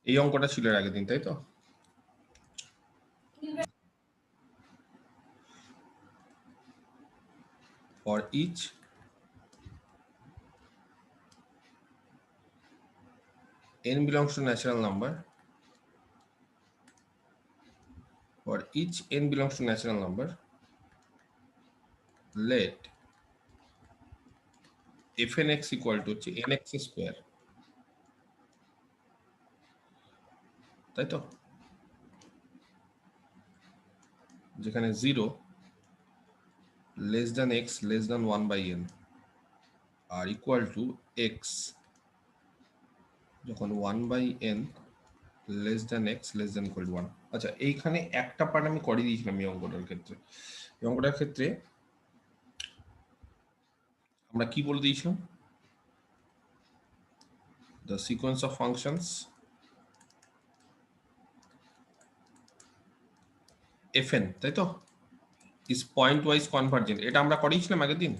এই অঙ্কটা ছিল এর আগের দিন, তাই তো? For each n belongs to natural number, for each n belongs to natural number, let fnx equal to nx square, তাই তো? যেখানে 0 less than x less than 1 by n R equal to x যখন 1 by n less than x less than equal to 1। আচ্ছা, এইখানে একটা part আমি করে দিয়েছিলাম এই অঙ্কটার ক্ষেত্রে। এই অঙ্কটার ক্ষেত্রে আমরা কি বলে দিয়েছিলাম? The sequence of functions fn, তাই তো, is point wise convergent। এটা আমরা করেছিলাম আগের দিন।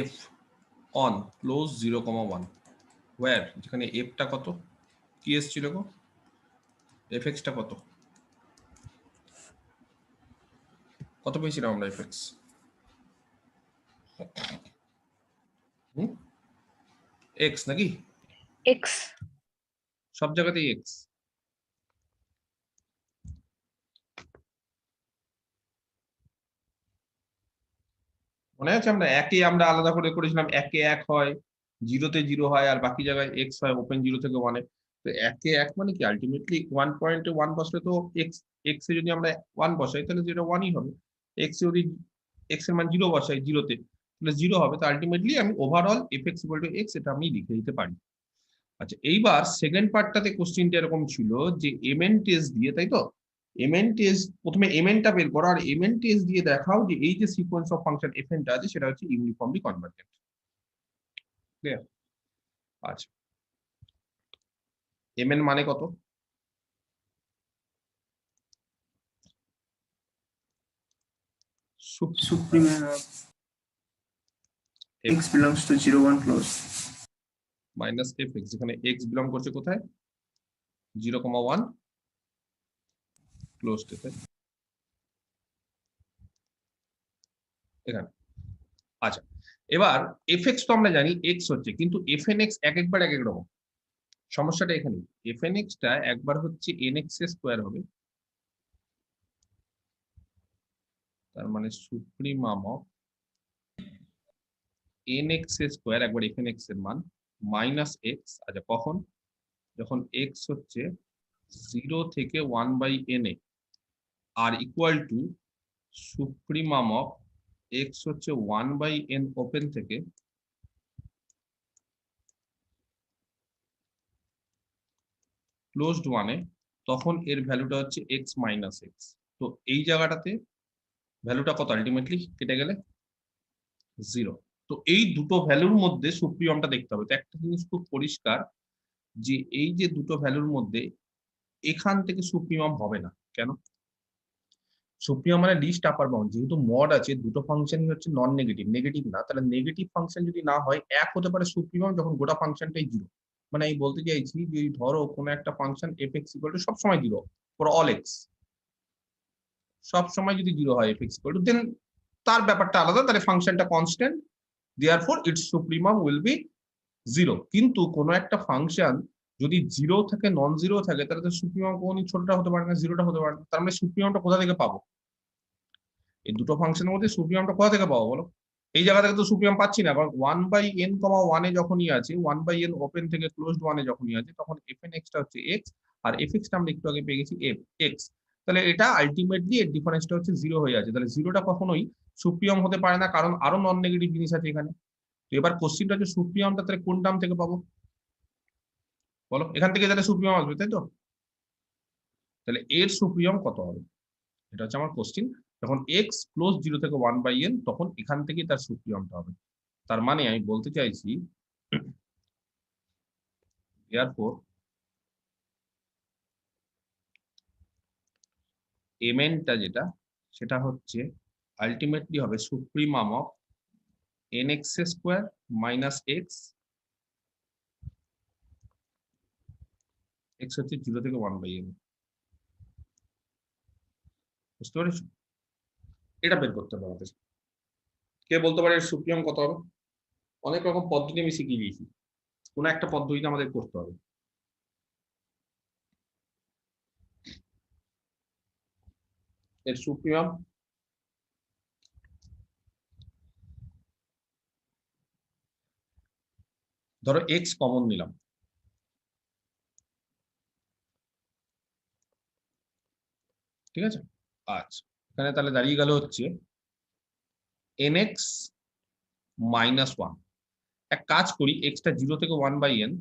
f on close 0,1 where যেখানে f টা কত, কি এসেছিল গো, fx টা কত, কত পেয়েছিলাম আমরা fx? x নাকি? x সব জায়গাতেই x। মনে আছে আমরা একে আমরা আলাদা করে করেছিলাম, একে 1 হয়, 0-তে 0 হয়, আর বাকি জায়গায় x হয় ওপেন 0 থেকে 1 এ। তো একে 1 মানে কি আলটিমেটলি 1.1 বসলে তো x এ যদি আমরা 1 বসাই তাহলে যেটা 1ই হবে। x এ যদি x এর মান 0 বসাই 0-তে তাহলে 0 হবে। তো আলটিমেটলি আমি ওভারঅল fx x এটা আমি লিখে দিতে পারি। আচ্ছা, এইবার সেকেন্ড পার্টটাতে কোশ্চেনটা এরকম ছিল যে mn টেস্ট দিয়ে, তাই তো, mn টেস্ট প্রথমে mn টা বের করো আর mn টেস্ট দিয়ে দেখাও যে এই যে সিকোয়েন্স অফ ফাংশন fn টা আছে সেটা হচ্ছে ইউনিফর্মলি কনভার্জেন্ট। ক্লিয়ার? আচ্ছা, mn মানে কত? supremum of x belongs to 0 1 close minus fx, যেখানে x বিলং করছে কোথায়, 0,1 ক্লোজ টেতে এখানে। আচ্ছা, এবার fx তো আমরা জানি x হচ্ছে, কিন্তু fnx এক একবার এক এক রকম। সমস্যাটা এখানে fnx টা একবার হচ্ছে nx স্কয়ার হবে, তার মানে সুপ্রিমাম অফ nx স্কয়ার একবার fnx এর মান মাইনাস x। আচ্ছা, কখন? যখন x হচ্ছে 0 থেকে 1 বাই n এ আর equal to supremum of x হচ্ছে 1 বাই n ওপেন থেকে ক্লোজড 1 এ, তখন এর ভ্যালুটা হচ্ছে x মাইনাস x। তো এই জায়গাটাতে ভ্যালুটা কত আলটিমেটলি কেটে গেলে 0। তো এই দুটো ভ্যালুর মধ্যে সুপ্রিমামটা দেখতে হবে। তো একটা জিনিস খুব পরিষ্কার যে এই যে দুটো ভ্যালুর মধ্যে এখান থেকে সুপ্রিমাম হবে না। কেন? সুপ্রিমাম মানে লিস্ট আপার বাউন্ড, যেহেতু মড আছে দুটো ফাংশনই হচ্ছে নন নেগেটিভ, নেগেটিভ না, তাহলে নেগেটিভ ফাংশন যদি না হয় এক হতে পারে সুপ্রিমাম যখন গোটা ফাংশনটাই 0। মানে আমি বলতে চাইছি যে ধরো কোনো একটা ফাংশন fx ইকুয়াল টু সব সময় 0 ফর অল x, সব সময় যদি 0 হয় fx ইকুয়াল টু, দেন তার ব্যাপারটা আলাদা, তাহলে ফাংশনটা constant, therefore it's supremum will be 0। কিন্তু কোনো একটা ফাংশন যদি 0 থাকে নন 0 থাকে তাহলে তো সুপ্রিমাম কোনই ছোটটা হতে পারে না, 0টা হতে পারে না। তার মানে সুপ্রিমামটা কোথা থেকে পাবো? এই দুটো ফাংশনের মধ্যে সুপ্রিমামটা কোথা থেকে পাবো বলো? এই জায়গা থেকে তো সুপ্রিমাম পাচ্ছি না, কারণ 1/n, 1 এ যখনই আছে, 1/n ওপেন থেকে ক্লোজড 1 এ যখনই আছে, তখন fn(x) টা হচ্ছে x আর fx টা আমরা একটু আগে পেয়ে গেছি x। তাহলে এটা আলটিমেটলি এর ডিফারেন্সটা হচ্ছে 0 হয়ে আছে। তাহলে 0টা কখনোই সুপ্রিমাম হতে পারে না, কারণ আরো নন নেগেটিভ জিনিস আছে এখানে। তো এবার কোশ্চেনটা হচ্ছে সুপ্রিমামটা তাহলে কোন টার্ম থেকে পাবো বলো? এখান থেকে তাহলে সুপ্রিমাম আসবে, তাই তো? তাহলে এর সুপ্রিমাম কত হবে, এটা হচ্ছে আমার কোশ্চেন। যখন x ক্লোজ 0 থেকে 1/n তখন এখান থেকেই তার সুপ্রিমামটা হবে। তার মানে আমি বলতে চাইছি therefore mn টা যেটা সেটা হচ্ছে আলটিমেটলি হবে supremum of nx square minus x, x হচ্ছে 0 থেকে 1/n। বুঝতে পেরেছো? এটা বের করতে হবে আমাদের। কে বলতে পারে এর সুপ্রিমাম কত হবে? অনেক রকম পদ্ধতি আমি শিখিয়ে দিয়েছি, কোন একটা পদ্ধতিতে আমাদের করতে হবে। এর সুপ্রিমাম ধরো এক্স কমন নিলাম, ঠিক আছে? আচ্ছা, এখানে তাহলে দাঁড়িয়ে গেল হচ্ছে nx মাইনাস 1। এক কাজ করি, এক্সটা 0 থেকে 1/n,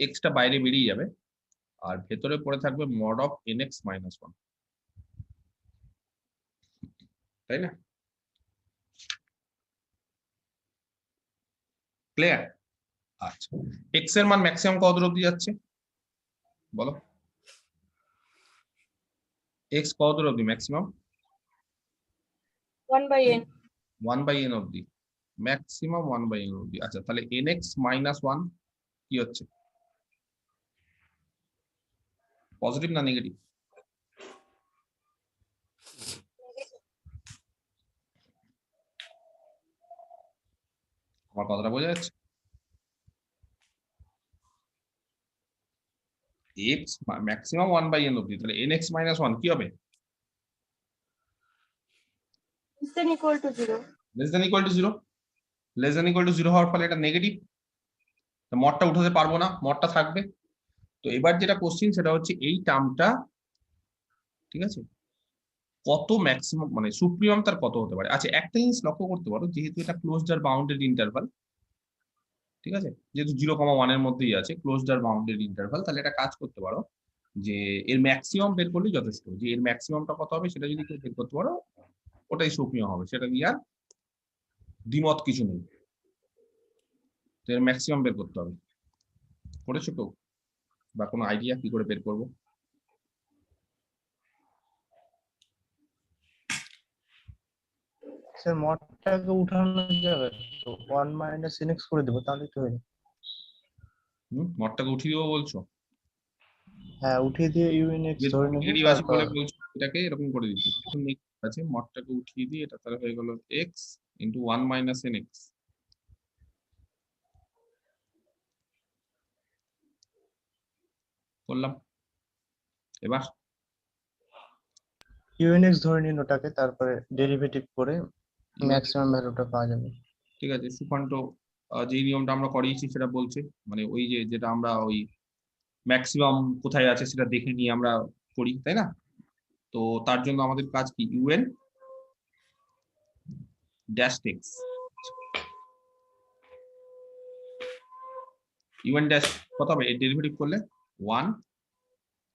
এক্সটা বাইরে বেরিয়ে যাবে আর ভেতরে পড়ে থাকবে মড অফ nx মাইনাস 1, তাই না? ক্লিয়ার? আচ্ছা, এক্স এর মান ম্যাক্সিমাম কত দূর অব্দি যাচ্ছে বলো? এক্স কত দূর অব্দি ম্যাক্সিমাম? 1/n 1/n অব্দি, ম্যাক্সিমাম 1/n অব্দি। আচ্ছা, তাহলে nx মাইনাস 1 কি হচ্ছে, পজিটিভ না নেগেটিভ? আমার কথাটা বোঝা যাচ্ছে? এক্স ম্যাক্সিমাম 1/n অব্দি, তাহলে nx মাইনাস 1 কি হবে? less than equal to 0 less than equal to 0। Less than equal to 0 হওয়ার ফলে এটা নেগেটিভ, মডটা উঠাতে পারবো না, মডটা থাকবে। তো এবার যেটা কোশ্চিন সেটা হচ্ছে এই টার্মটা, ঠিক আছে, কত ম্যাক্সিমাম মানে সুপ্রিমাম তার কত হতে পারে। আচ্ছা, একটা জিনিস লক্ষ্য করতে পারো, যেহেতু এটা ক্লোজড আর বাউন্ডেড ইন্টারভাল, ঠিক আছে, যেহেতু 0,1 এর মধ্যেই আছে ক্লোজড আর বাউন্ডেড ইন্টারভাল, তাহলে এটা কাজ করতে পারো যে এর ম্যাক্সিমাম বের করলেই যথেষ্ট। যে এর ম্যাক্সিমামটা কত হবে সেটা যদি কেউ বের করতে পারো, ওটাই সুপ্রিমাম হবে, সেটা নিয়ে আর দ্বিমত কিছু নেই। তো এর ম্যাক্সিমাম বের করতে হবে। করেছো কেউ বা কোনো আইডিয়া কি করে বের করবো? স্যার মডটাকে উঠানো যাবে তো 1 মাইনাস nx করে দেবো তাহলে তো হয়ে যাবে। মডটাকে উঠিয়ে দেবো বলছো? হ্যাঁ উঠিয়ে দিয়ে unx ধরে নেবো নেগেটিভ আছে তারপর বলে বলছো এটাকে এরকম করে দিচ্ছি, এখন নেগেটিভ আছে, মডটাকে উঠিয়ে দিয়ে এটা তাহলে হয়ে গেল x ইন্টু 1 মাইনাস nx। করলাম। এবার unx ধরে নিন ওটাকে, তারপরে ডেরিভেটিভ করে ম্যাক্সিমাম ভ্যালুটা পাওয়া যাবে। ঠিক আছে, সুকান্ত যে নিয়মটা আমরা করিয়েছি সেটা বলছে, মানে ওই যে যেটা আমরা ওই ম্যাক্সিমাম কোথায় আছে সেটা দেখে নিয়ে আমরা করি, তাই না? তো তার জন্য আমাদের কাজ কি, un dash x, un dash কত হবে, এর ডেরিভেটিভ করলে 1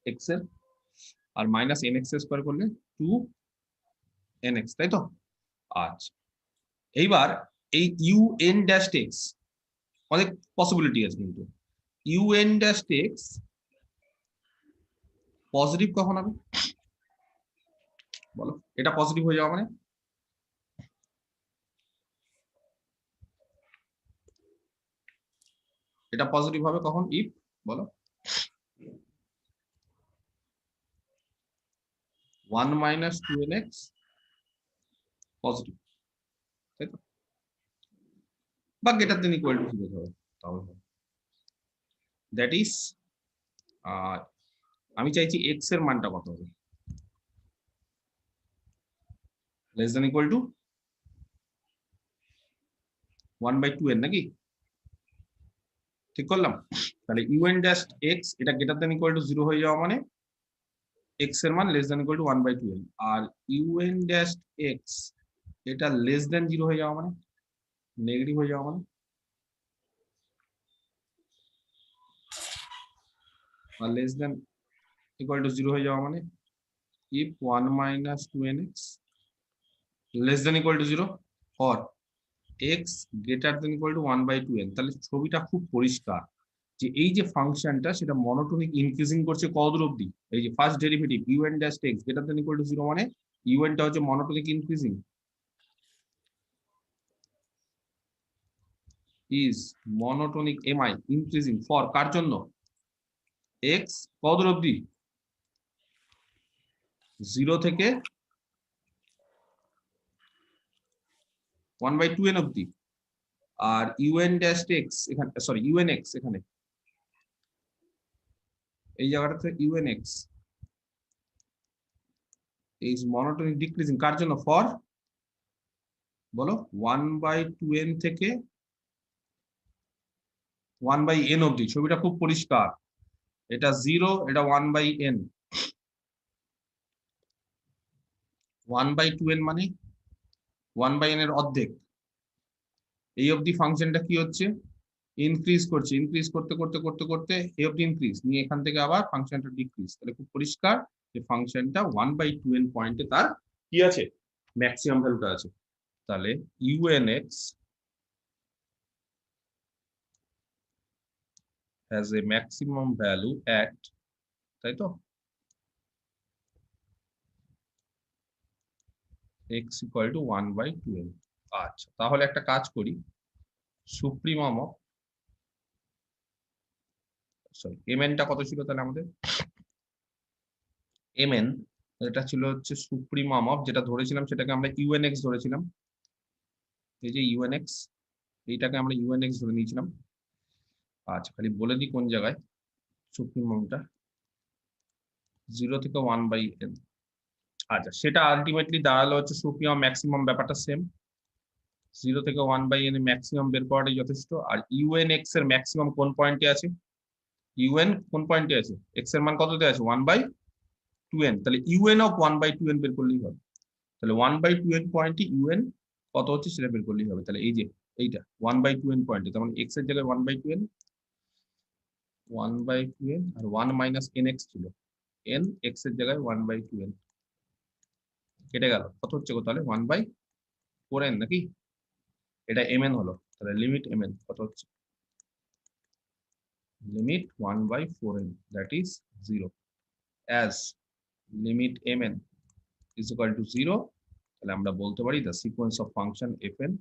x এর, আর মাইনাস nx স্কয়ার করলে 2 nx, তাই তো? আচ্ছা, এইবার এই un ড্যাশ এক্স অনেক পসিবিলিটি আছে, কিন্তু un ড্যাশ এক্স পজিটিভ কখন হবে বলো? এটা পজিটিভ হয়ে যাওয়া মানে এটা পজিটিভ হবে কখন, ইফ বলো 1 মাইনাস 2nx পজিটিভ, তাই তো? বা গ্রেটার দেন ইকুয়াল টু 0 হবে, তাহলে দ্যাট ইজ, আমি চাইছি x এর মানটা কত হবে, less than equal to 1/2n নাকি? ঠিক করলাম? তাহলে un ড্যাশ x এটা গ্রেটার দেন ইকুয়াল টু 0 হয়ে যাওয়া মানে x এর মান less than equal to 1/2n, আর un ড্যাশ x এটা লেস দেন 0 হয়ে যাওয়া মানে নেগেটিভ হয়ে যাওয়া মানে, আর লেস দেন ইকুয়াল টু 0 হয়ে যাওয়া মানে if 1 minus 2nx less than equal to 0 or x greater than equal to 1/2n। তাহলে ছবিটা খুব পরিষ্কার, যে এই যে ফাংশনটা সেটা মনোটোনিক ইনক্রিজিং করছে কত দূর অবধি, এই যে first derivative un dash x greater than equal to 0 মানে un টা হচ্ছে monotonic increasing, is monotonic mi increasing for কার জন্য, x কত দূর অবধি, 0 থেকে 1/2n অবধি। আর un ড্যাশ এক্স এখানে, সরি unx এখানে এই জায়গাটাতে unx is monotonic decreasing কার জন্য, ফর বলো 1/2n থেকে 1/n অবধি। ছবিটা খুব পরিষ্কার, এটা 0, এটা 1/n, 1/2n মানে 1/n এর অর্ধেক। এই অবধি ফাংশনটা কি হচ্ছে, ইনক্রিজ করছে, ইনক্রিজ করতে করতে করতে করতে এই অবধি ইনক্রিজ নিয়ে এখান থেকে আবার ফাংশনটা ডিক্রিজ। তাহলে খুব পরিষ্কার যে ফাংশনটা 1/2n পয়েন্টে তার কি আছে, ম্যাক্সিমাম ভ্যালুটা আছে। তাহলে unx has a maximum value at, তাই তো, x equal to 1/2n। আচ্ছা, তাহলে একটা কাজ করি, সুপ্রিমাম অফ, সরি mn টা কত ছিল তাহলে আমাদের, mn এটা ছিল হচ্ছে সুপ্রিমাম অফ, যেটা ধরেছিলাম সেটাকে আমরা unx ধরেছিলাম, এই যে unx, এইটাকে আমরা unx ধরে নিয়েছিলাম। আচ্ছা, খালি বলে দিই কোন জায়গায় সুপ্রিমামটা, 0 থেকে 1/n। আচ্ছা, সেটা আলটিমেটলি দাঁড়ালো হচ্ছে সুপ্রিমাম ম্যাক্সিমাম, ব্যাপারটা সেম, 0 থেকে 1/n এর ম্যাক্সিমাম বের করাটাই যথেষ্ট। আর unx এর ম্যাক্সিমাম কোন পয়েন্টে আছে, un কোন পয়েন্টে আছে, x এর মান কততে আছে, 1/2n, তাহলে un অফ 1/2n বের করলেই হবে। তাহলে 1/2n পয়েন্টে un কত হচ্ছে সেটা বের করলেই হবে। তাহলে এই যে এইটা 1/2n পয়েন্টে, তার মানে x এর জায়গায় 1/2n, 1/2n আর 1 মাইনাস nx ছিল, n x এর জায়গায় 1/2n কেটে গেল, কত হচ্ছে গো তাহলে 1/4n নাকি, এটা mn হলো। তাহলে লিমিট mn কত হচ্ছে, limit 1/4n that is 0, as limit mn is equal to 0, তাহলে আমরা বলতে পারি the sequence of function fn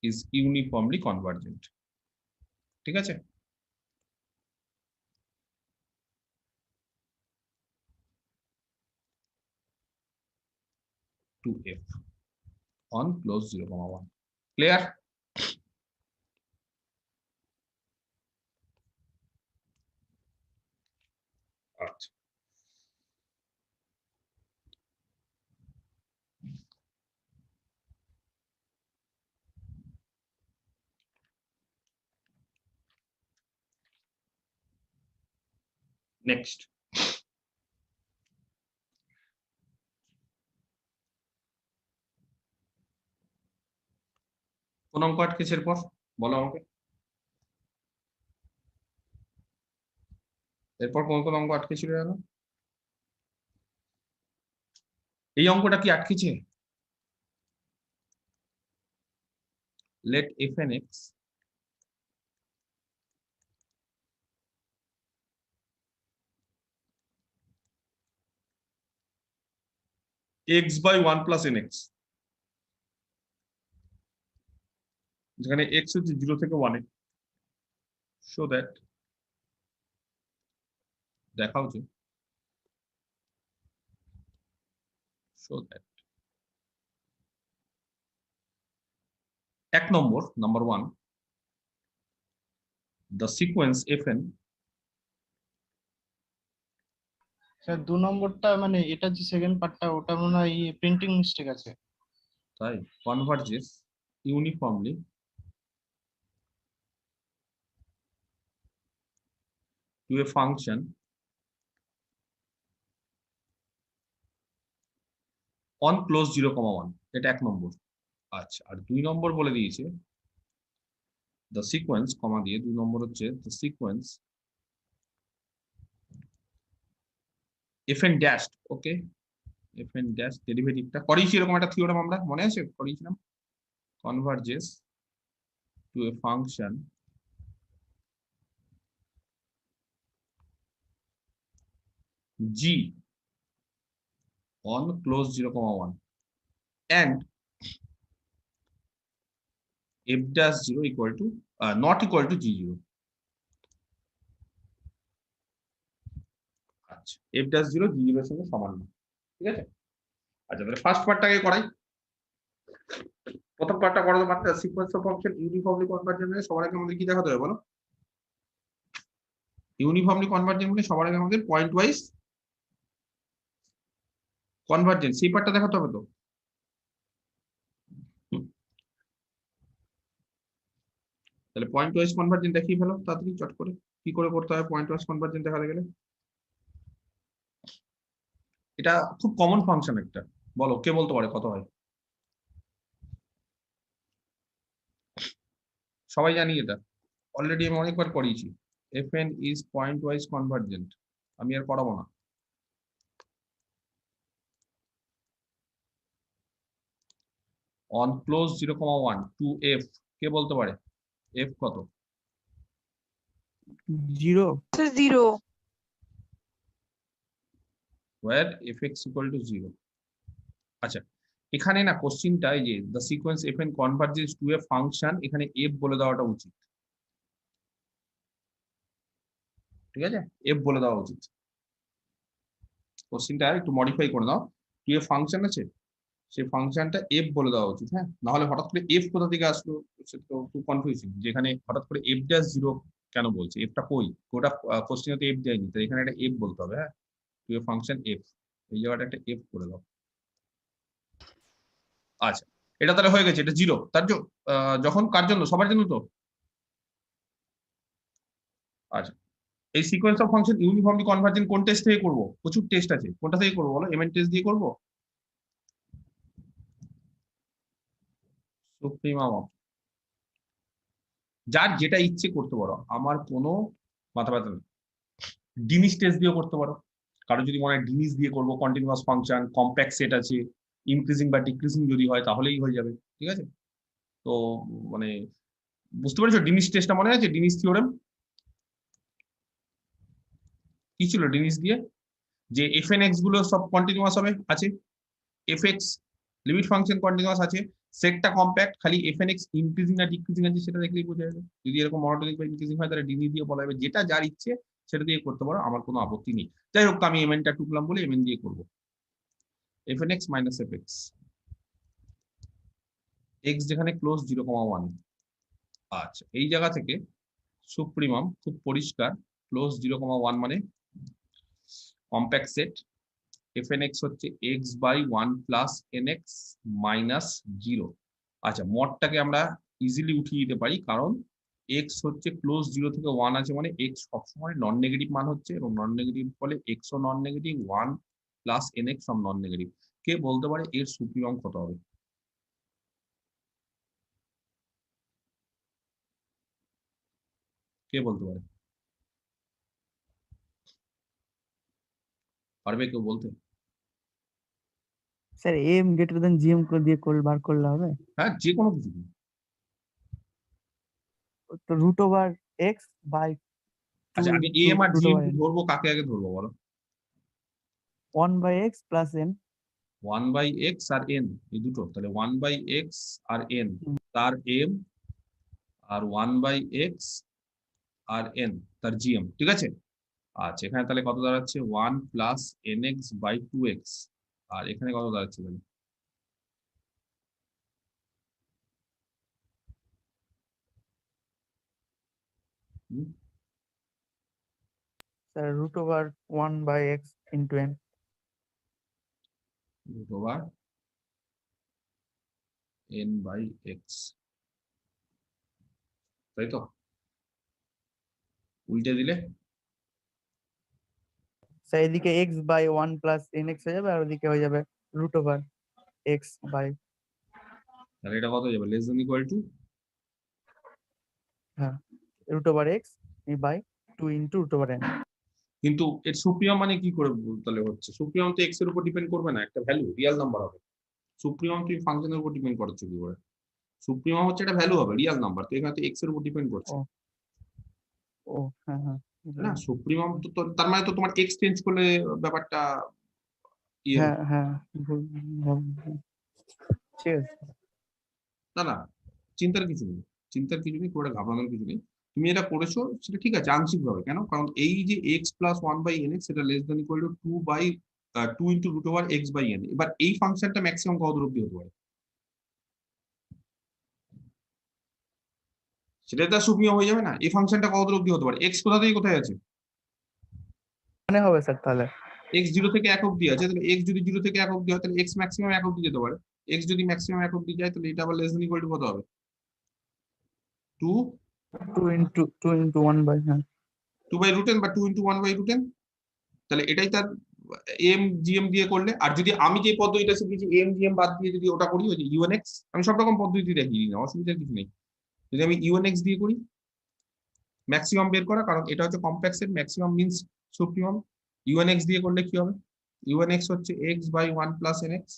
is uniformly convergent। ঠিক আছে, to f on close 0, 1 clear। আচ্ছা, নেক্সট কোন অঙ্ক আটকেছে এরপর বলো আমাকে, এরপর কোন কোন অঙ্ক আটকে ছিল জানো, এই অঙ্কটা কি আটকেছে, let fn x x by 1 plus nx, যেখানে x হচ্ছে 0 থেকে 1 এ, so that দেখা উচিত, so that এক নম্বর, number 1, the sequence fn, sir 2 নম্বরটা মানে এটা যে সেকেন্ড পার্টটা ওটা মনে হয় প্রিন্টিং মিস্টেক আছে। তাই converges uniformly to a function on close 0, 1, এটা এক নম্বর। আচ্ছা, আর 2 নম্বর বলে দিয়েছে the sequence, কমা দিয়ে 2 নম্বর হচ্ছে the sequence fn dashed, okay, fn dash ডেরিভেটিভটা করেছি, এরকম একটা থিওরেম আমরা মনে আছে করেছিলাম, converges to a function g on close 0, 1 and f dash 0 equal to not equal to g0. আচ্ছা f dash 0 g0 এর সঙ্গে সমান না, ঠিক আছে। আচ্ছা তাহলে ফার্স্ট পার্টটাকে করাই। প্রথম পার্টটা করার মানে sequence of function uniformly convergent মানে সবার আগে আমাদের কি দেখাতে হবে বলো? ইউনিফর্মলি কনভার্জেন্ট মানে সবার আগে আমাদের পয়েন্ট ওয়াইজ কনভার্জেন্ট, সেই পার্টটা দেখাতে হবে তো। তাহলে পয়েন্ট ওয়াইজ কনভার্জেন্ট দেখিয়ে ফেলো তাড়াতাড়ি চট করে, কি করে করতে হয় পয়েন্ট ওয়াইজ কনভার্জেন্ট দেখাতে গেলে। এটা খুব কমন ফাংশন একটা, বলো কে বলতে পারে কত হয়? সবাই জানি এটা, অলরেডি আমি অনেকবার করিয়েছি। fn is point wise convergent, আমি আর করাবো না। on close 0, 1 to f, কে বলতে পারে f কত? 0 0 where fx equal to 0। আচ্ছা এখানে না কোশ্চিনটা এই যে the sequence fn converges to a function, এখানে f বলে দেওয়াটা উচিত, ঠিক আছে, f বলে দেওয়া উচিত। কোশ্চিনটা একটু মডিফাই করে দাও, টু এ ফাংশন আছে সেই ফাংশনটা f বলে দেওয়া উচিত, হ্যাঁ, না হলে হঠাৎ করে f কোথা থেকে আসলো সেটা তো খুব কনফিউজিং, যেখানে হঠাৎ করে f ড্যাশ 0 কেন বলছে, ফটা কই, ওটা কোশ্চেনে তো f দেয়নি, তো এখানে একটা f বলতে হবে, হ্যাঁ, টু এ ফাংশন f, এই জায়গাটা একটা f করে দাও। আচ্ছা এটা তাহলে হয়ে গেছে, এটা 0 তার যখন কার জন্য, সবার জন্য তো। আচ্ছা এই sequence of function uniformly convergent কোন টেস্ট থেকে করবো? প্রচুর টেস্ট আছে, কোনটা থেকে করবো বলো? mn টেস্ট দিয়ে করবো, সুপ্রিমাম, যার যেটা ইচ্ছে করতে পারো, আমার কোনো মাথা ব্যথা নেই। ডিনিস টেস্ট দিয়ে করতে পারো, কারো যদি মনে হয় ডিনিস দিয়ে করবো, কন্টিনিউয়াস ফাংশন কম্প্যাক্ট সেট আছে, ইনক্রিজিং বা ডিক্রিজিং যদি হয় তাহলেই হয়ে যাবে, ঠিক আছে। তো মানে বুঝতে পেরেছো ডিনিস টেস্টটা মনে আছে? ডিনিস থিওরেম কি ছিল ডিনিস দিয়ে? যে fnx গুলো সব কন্টিনিউয়াস হবে আছে, fx লিমিট ফাংশন কন্টিনিউয়াস আছে, সেটটা কম্প্যাক্ট, খালি fnx ইনক্রিজিং না ডিক্রিজিং আছে সেটা দেখলেই বোঝা যাবে। যদি এরকম মনোটোনিক বা ইনক্রিজিং হয় তাহলে ডিনি দিয়ে বলা যাবে, যেটা যার ইচ্ছে সেটা দিয়ে করতে পারো, আমার কোনো আপত্তি নেই। যাই হোক আমি mn টা টুকলাম বলে mn দিয়ে করবো, fnx minus fx, x যেখানে ক্লোজ 0, 1। আচ্ছা এই জায়গা থেকে সুপ্রিমাম খুব পরিষ্কার, ক্লোজ 0, 1 মানে কম্প্যাক্ট সেট, fnx হচ্ছে x by 1 plus nx minus 0। আচ্ছা মডটাকে আমরা ইজিলি উঠিয়ে দিতে পারি, কারণ x হচ্ছে ক্লোজ 0 থেকে 1 আছে মানে x সবসময় নন নেগেটিভ মান হচ্ছে, এবং নন নেগেটিভ ফলে x ও নন নেগেটিভ, 1 প্লাস nx সব নন নেগেটিভ। কে বলতে পারে এর সুপ্রিমাম কত হবে? কে বলতে পারে? পারবে কেউ বলতে? Sir M greater than GM করে দিয়ে বার করলে হবে? হ্যাঁ যে কোনো কিছু, তো রুট ওভার এক্স বাই আচ্ছা আগে এম আর জিএম ধরবো, কাকে আগে ধরবো বলো? 1 by x plus n. 1 by x আর এন, এই দুটো, তাহলে 1 বাই এক্স আর এন তার এম, আর 1 বাই এক্স আর এন তার জিএম, ঠিক আছে। আচ্ছা এখানে তাহলে কত দাঁড়াচ্ছে? 1 plus n x by 2x, আর এখানে কত দাঁড়াচ্ছে তাহলে? Sir root over 1 by x into n. Root over n by x, তাই তো? উল্টে দিলে স্যার এদিকে x by 1 plus n x হয়ে যাবে, আর ওদিকে হয়ে যাবে রুট ওভার এক্স বাই, তাহলে এটা কত যাবে? লেস দেন ইকুয়াল টু, হ্যাঁ, root over x by 2 into root over n. কিন্তু এর সুপ্রিয়াম মানে কি করে তাহলে হচ্ছে? সুপ্রিয়াম তো এক্স এর উপর ডিপেন্ড করবে না, একটা ভ্যালু রিয়েল নাম্বার হবে। সুপ্রিয়াম তুমি ফাংশনের উপর ডিপেন্ড করছো কি করে? সুপ্রিয়াম হচ্ছে একটা ভ্যালু হবে, রিয়েল নাম্বার, তো এখানে তো এক্স এর উপর ডিপেন্ড করছে, ও ও হ্যাঁ হ্যাঁ তাই না? সুপ্রিয়াম তো তার মানে তো তোমার এক্স চেঞ্জ করলে ব্যাপারটা ইয়ে হ্যাঁ হ্যাঁ ঠিক আছে। না না, চিন্তার কিছু নেই, চিন্তার কিছু নেই, খুব একটা ঘাবড়ানোর কিছু নেই। তুমি এটা করেছো সেটা ঠিক আছে আংশিক ভাবে, কেন? কারণ এই যে x plus one by n x, সেটা less than equal to two by 2 into root over x by n. এবার এই ফাংশনটা ম্যাক্সিমাম কত দূর অব্দি হতে পারে সেটা তার সুপ্রিম হয়ে যাবে না? এই ফাংশনটা কত দূর অব্দি হতে পারে? এক্স কোথা থেকে কোথায় আছে? মানে হবে স্যার তাহলে? এক্স 0 থেকে 1 অব্দি আছে, তাহলে এক্স যদি 0 থেকে 1 অব্দি হয় তাহলে এক্স ম্যাক্সিমাম 1 অব্দি যেতে পারে। এক্স যদি ম্যাক্সিমাম 1 অব্দি যায় তাহলে এটা আবার লেস দেন ইকুয়াল টু কত হবে? 2 2 into 1 by হ্যাঁ 2 বাই রুট এন বা 2 ইন্টু 1 বাই রুট এন। তাহলে এটাই তার এম জিএম দিয়ে করলে। আর যদি আমি যে পদ্ধতিটা শিখেছি এম জিএম বাদ দিয়ে যদি ওটা করি, ওই যে ইউএনএক্স, আমি সব রকম পদ্ধতি দেখিয়ে দিই না, অসুবিধার কিছু নেই। যদি আমি ইউএনএক্স দিয়ে করি, ম্যাক্সিমাম বের করা, কারণ এটা হচ্ছে কমপ্লেক্সের ম্যাক্সিমাম মিনস সুপ্রিমাম। ইউএনএক্স দিয়ে করলে কি হবে? ইউএনএক্স হচ্ছে x by 1 plus n x.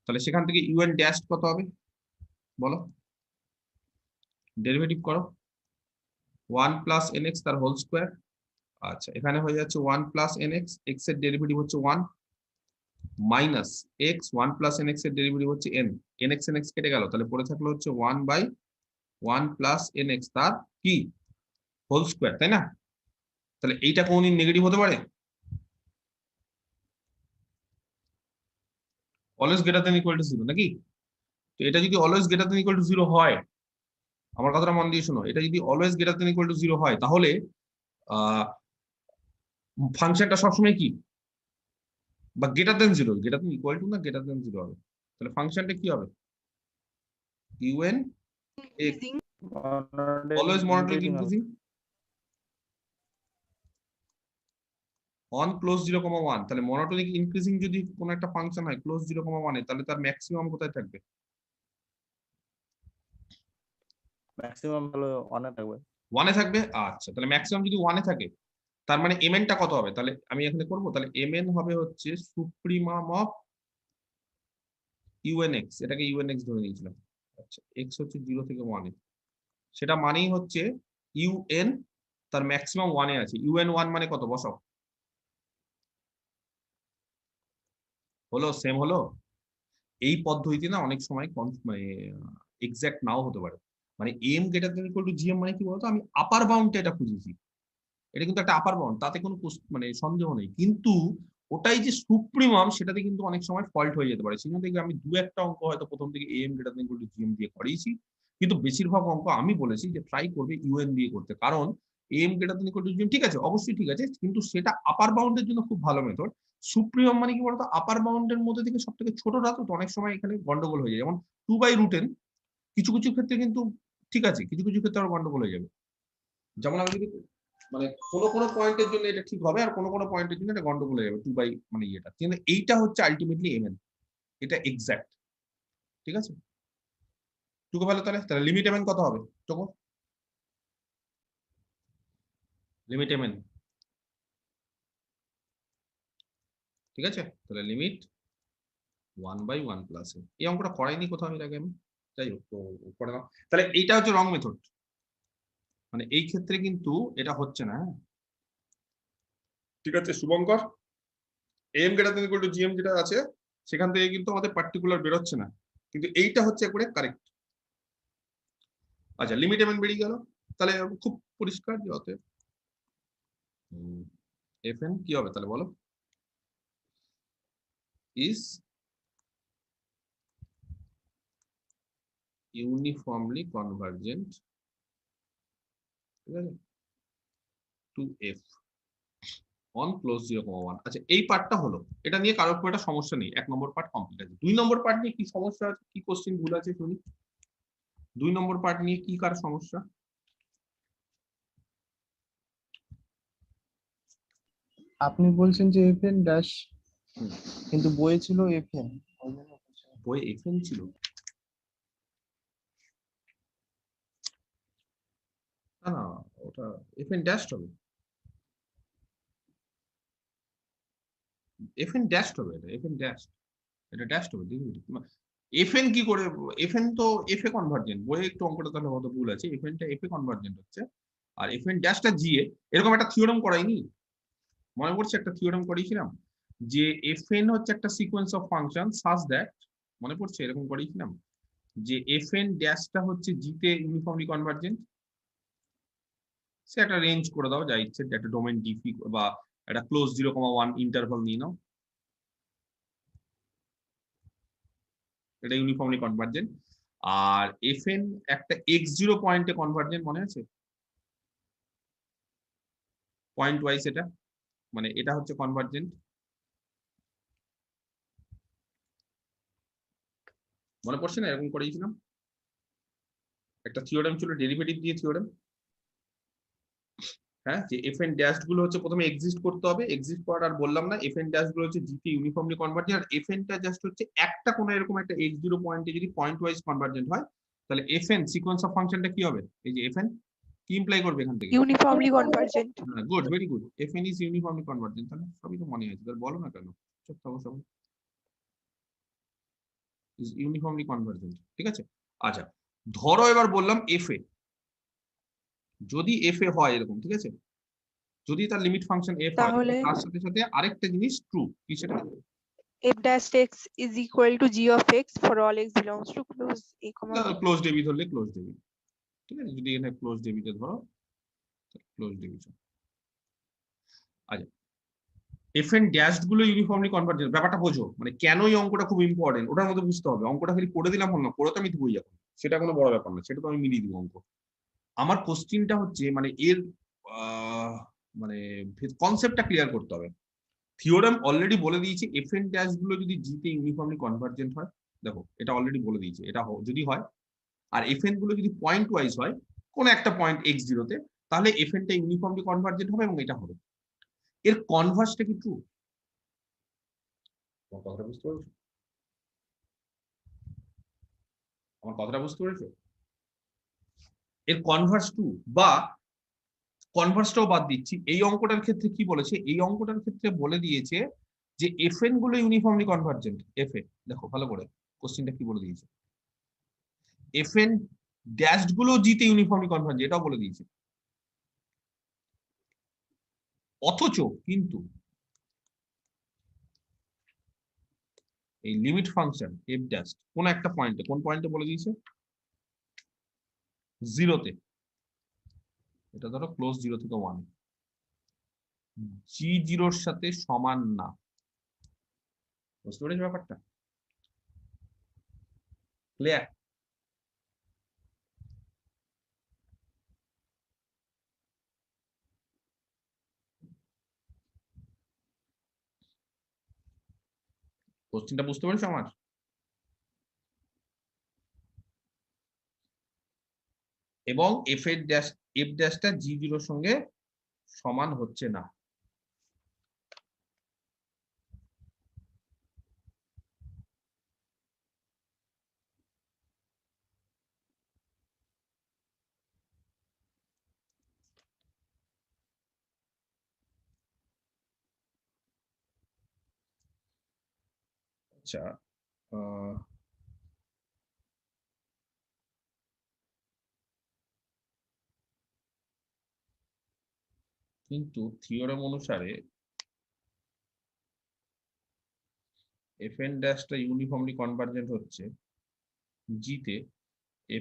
তাহলে সেখান থেকে ইউএন ড্যাশ কত হবে বলো, ডেরিভেটিভ করো। 1 প্লাস এন এক্স তার হোল স্কোয়ার। আচ্ছা, এখানে হয়ে যাচ্ছে 1 প্লাস এন এক্স, এক্স এর ডেরিভেটিভ হচ্ছে 1 minus x, 1 plus n x এর ডেরিভেটিভ হচ্ছে এন, এন এক্স কেটে গেল, তাহলে পড়ে থাকলো হচ্ছে 1 বাই 1 প্লাস এন এক্স তার কি হোল স্কোয়ার, তাই না? তাহলে এইটা কোনদিন নেগেটিভ হতে পারে? Always greater than equal to 0 নাকি? তো এটা যদি always greater than equal to 0 হয়, আমার কথাটা মন দিয়ে শোনো, এটা যদি always greater than equal to 0 হয়, তাহলে ফাংশনটা সবসময় কি, বা greater than 0, greater than equal two না গ্রেটার দ্যান 0 হবে, তাহলে ফাংশনটা কি হবে? UN Increasing. Always monotonic Increasing হবে। Increasing on close 0,1। তাহলে মনোটোনিক ইনক্রিজিং যদি কোনো একটা ফাংশন হয় ক্লোজ 0,1 এ, তাহলে তার ম্যাক্সিমাম কোথায় থাকবে? ম্যাক্সিমাম ভালো অনে থাকবে। 1 এ থাকবে। আচ্ছা, তাহলে ম্যাক্সিমাম যদি 1 এ থাকে, তার মানে mn টা কত হবে? তাহলে আমি এখানে করব, তাহলে mn হবে হচ্ছে সুপ্রিমাম অফ ইউএনএক্স, এটাকে ইউএনএক্স ধরে নিয়েছিলাম। আচ্ছা, এক্স হচ্ছে 0 থেকে 1 এ, সেটা মানেই হচ্ছে ইউএন তার ম্যাক্সিমাম 1 এ আছে। ইউএন 1 মানে কত বসাও, হলো সেম হলো। এই পদ্ধতিতে না অনেক সময় মানে এক্সাক্ট নাও হতে পারে। মানে M greater than equal to GM মানে কি বলতো, আমি আপার বাউন্ডটা এটা খুঁজেছি, এটা কিন্তু একটা আপার বাউন্ড, তাতে কোনো মানে সন্দেহ নেই, কিন্তু ওটাই যে সুপ্রিমাম সেটাতে কিন্তু অনেক সময় ফল্ট হয়ে যেতে পারে। সেখান থেকে আমি দু একটা অঙ্ক হয়তো প্রথম থেকে M greater than equal to GM দিয়ে করিয়েছি, কিন্তু বেশিরভাগ অঙ্ক আমি বলেছি যে ট্রাই করবে ইউএন দিয়ে করতে, কারণ M greater than equal to GM ঠিক আছে, অবশ্যই ঠিক আছে, কিন্তু সেটা আপার বাউন্ডের জন্য খুব ভালো মেথড। সুপ্রিমাম মানে কি বলতো, আপার বাউন্ডের মধ্যে থেকে সব থেকে ছোটটা, তো অনেক সময় এখানে গন্ডগোল হয়ে যায়। যেমন 2 বাই রুট এন কিছু কিছু ক্ষেত্রে কিন্তু ঠিক আছে, কিছু কিছু ক্ষেত্রে আবার গন্ডগোল হয়ে যাবে। যেমন আমি যদি মানে কোনো কোনো পয়েন্টের জন্য এটা ঠিক হবে, আর কোনো কোনো পয়েন্টের জন্য এটা গন্ডগোল হয়ে যাবে 2 বাই মানে ইয়েটা, কিন্তু এইটা হচ্ছে আলটিমেটলি এমএন, এটা এক্সাক্ট। ঠিক আছে, টুকু ভালো। তাহলে তাহলে লিমিট এমএন কত হবে টুকু? লিমিট এমএন, ঠিক আছে, তাহলে লিমিট 1 বাই 1 প্লাস এ। এই অঙ্কটা করাইনি কোথাও এর আগে আমি, যাই হোক তো করে দাও। তাহলে এইটা হচ্ছে রং মেথড, মানে এই ক্ষেত্রে কিন্তু এটা হচ্ছে না। ঠিক আছে Shubhankar, M greater than equal to GM যেটা আছে সেখান থেকে কিন্তু আমাদের পার্টিকুলার বেরোচ্ছে না, কিন্তু এইটা হচ্ছে একবারে কারেক্ট। আচ্ছা, লিমিট এমএন বেরিয়ে গেল, তাহলে খুব পরিষ্কার যে অতএব এফএন কি হবে তাহলে বলো, ইজ ইউনিফর্মলি কনভার্জেন্ট, ঠিক আছে, টু এফ অন ক্লোজ 0,1। আচ্ছা, এই পার্টটা হলো, এটা নিয়ে কারোর খুব একটা সমস্যা নেই, 1 নম্বর পার্ট কমপ্লিট আছে। 2 নম্বর পার্ট নিয়ে কি সমস্যা আছে, কি কোশ্চেন ভুল আছে শুনি। 2 নম্বর পার্ট নিয়ে কি কার সমস্যা? আপনি বলছেন যে এফএন ড্যাশ, হুম, কিন্তু বইয়ে ছিল এফএন। বই এফএন ছিল না, না ওটা fn ড্যাশ হবে, fn ড্যাশ হবে, এটা fn ড্যাশ, এটা ড্যাশ হবে ডেরিভেটিভ। fn কি করে, fn তো fa কনভার্জেন্ট, বইয়ে একটু অঙ্কটা তাহলে হয়তো ভুল আছে, fn টা fa কনভার্জেন্ট হচ্ছে, আর fn ড্যাশটা g এ। এরকম একটা থিওরেম করাইনি, মনে পড়ছে একটা থিওরেম করিয়েছিলাম যে fn হচ্ছে একটা sequence of function such that, মনে পড়ছে এরকম করিয়েছিলাম যে fn ড্যাশটা হচ্ছে g তে ইউনিফর্মলি কনভার্জেন্ট। সে একটা রেঞ্জ করে দাও যা ইচ্ছে, একটা ডোমেন ডিফি বা একটা ক্লোজ 0,1 ইন্টারভাল নিয়ে নাও, এটা ইউনিফর্মলি কনভার্জেন্ট। আর fn একটা x0 পয়েন্টে কনভার্জেন্ট, মনে আছে পয়েন্ট ওয়াইজ, এটা মানে এটা হচ্ছে কনভার্জেন্ট। মনে পড়ছে না এরকম করেছিলাম একটা থিওরেম ছিল, ডেরিভেটিভ দিয়ে থিওরেম, হ্যাঁ, যে fn ড্যাশ গুলো হচ্ছে প্রথমে এক্সিস্ট করতে হবে, এক্সিস্ট করার আর বললাম না, fn ড্যাশ গুলো হচ্ছে জি তে ইউনিফর্মলি কনভার্জেন্ট, আর fn টা জাস্ট হচ্ছে একটা কোনো এরকম একটা x0 পয়েন্টে যদি পয়েন্ট ওয়াইজ কনভার্জেন্ট হয়, তাহলে fn সিকোয়েন্স অফ ফাংশনটা কি হবে, এই যে fn কি ইমপ্লাই করবে এখান থেকে, ইউনিফর্মলি কনভার্জেন্ট। হ্যাঁ good, very good, fn is uniformly convergent, তাহলে সবই তো মনে আছে, তাহলে বলো না কেন, চুপ থাকো সবাই, ইজ ইউনিফর্মলি কনভার্জেন্ট, ঠিক আছে। আচ্ছা, ধরো এবার বললাম fa, যদি fa হয় এরকম, ঠিক আছে, যদি তার লিমিট ফাংশন f হয়, তাহলে তার সাথে সাথে আরেকটা জিনিস ট্রু, কি সেটা, f dash x is equal to g of x for all x belongs to close a comma b. Close ডেবি ধরলে ক্লোজ ডেবি, ঠিক আছে, যদি এখানে ক্লোজ ডেবিতে ধরো ক্লোজ ডেবি। আচ্ছা, fn ড্যাশ গুলো ইউনিফর্মলি কনভার্জেন্ট, ব্যাপারটা বোঝো, মানে কেন এই অঙ্কটা খুব ইম্পর্টেন্ট ওটার মধ্যে বুঝতে হবে, অঙ্কটা খালি করে দিলাম হলো না, করে তো আমি দিবই এখন, সেটা কোনো বড় ব্যাপার না, সেটা তো আমি মিলিয়ে দিব অঙ্ক। আমার কোশ্চিনটা হচ্ছে মানে এর মানে কনসেপ্টটা ক্লিয়ার করতে হবে। থিওরেম অলরেডি বলে দিয়েছে fn ড্যাশ গুলো যদি g তে ইউনিফর্মলি কনভার্জেন্ট হয়, দেখো এটা অলরেডি বলে দিয়েছে, এটা যদি হয়, আর fn গুলো যদি পয়েন্ট ওয়াইজ হয় কোন একটা পয়েন্ট x0 তে, তাহলে fn টা ইউনিফর্মলি কনভার্জেন্ট হবে এবং এটা হবে। এর কনভার্সটা কি ট্রু? আমার কথাটা বুঝতে পেরেছো? আমার কথাটা বুঝতে পেরেছো? এর কনভার্স ট্রু, বা কনভার্সটাও বাদ দিচ্ছি, এই অঙ্কটার ক্ষেত্রে কি বলেছে, এই অঙ্কটার ক্ষেত্রে বলে দিয়েছে যে fn গুলো ইউনিফর্মলি কনভার্জেন্ট, fa দেখো ভালো করে কোশ্চেনটা কি বলে দিয়েছে, fn ড্যাশ গুলো g তে ইউনিফর্মলি কনভার্জেন্ট, এটাও বলে দিয়েছে। অথচ কিন্তু এই লিমিট ফাংশন f ড্যাশ কোন একটা পয়েন্টে, কোন পয়েন্টে বলে দিয়েছে, 0 তে, এটা ধরো ক্লোজ 0 থেকে 1, g0 এর সাথে সমান না, বুঝতে পেরেছো ব্যাপারটা, ক্লিয়ার? কোশ্চেনটা বুঝতে পেরেছো আমার? এবং f ড্যাশটা g0 এর সঙ্গে সমান হচ্ছে না, আচ্ছা। কিন্তু থিওরেম অনুসারে fn ড্যাশটা ইউনিফর্মলি কনভার্জেন্ট হচ্ছে g তে,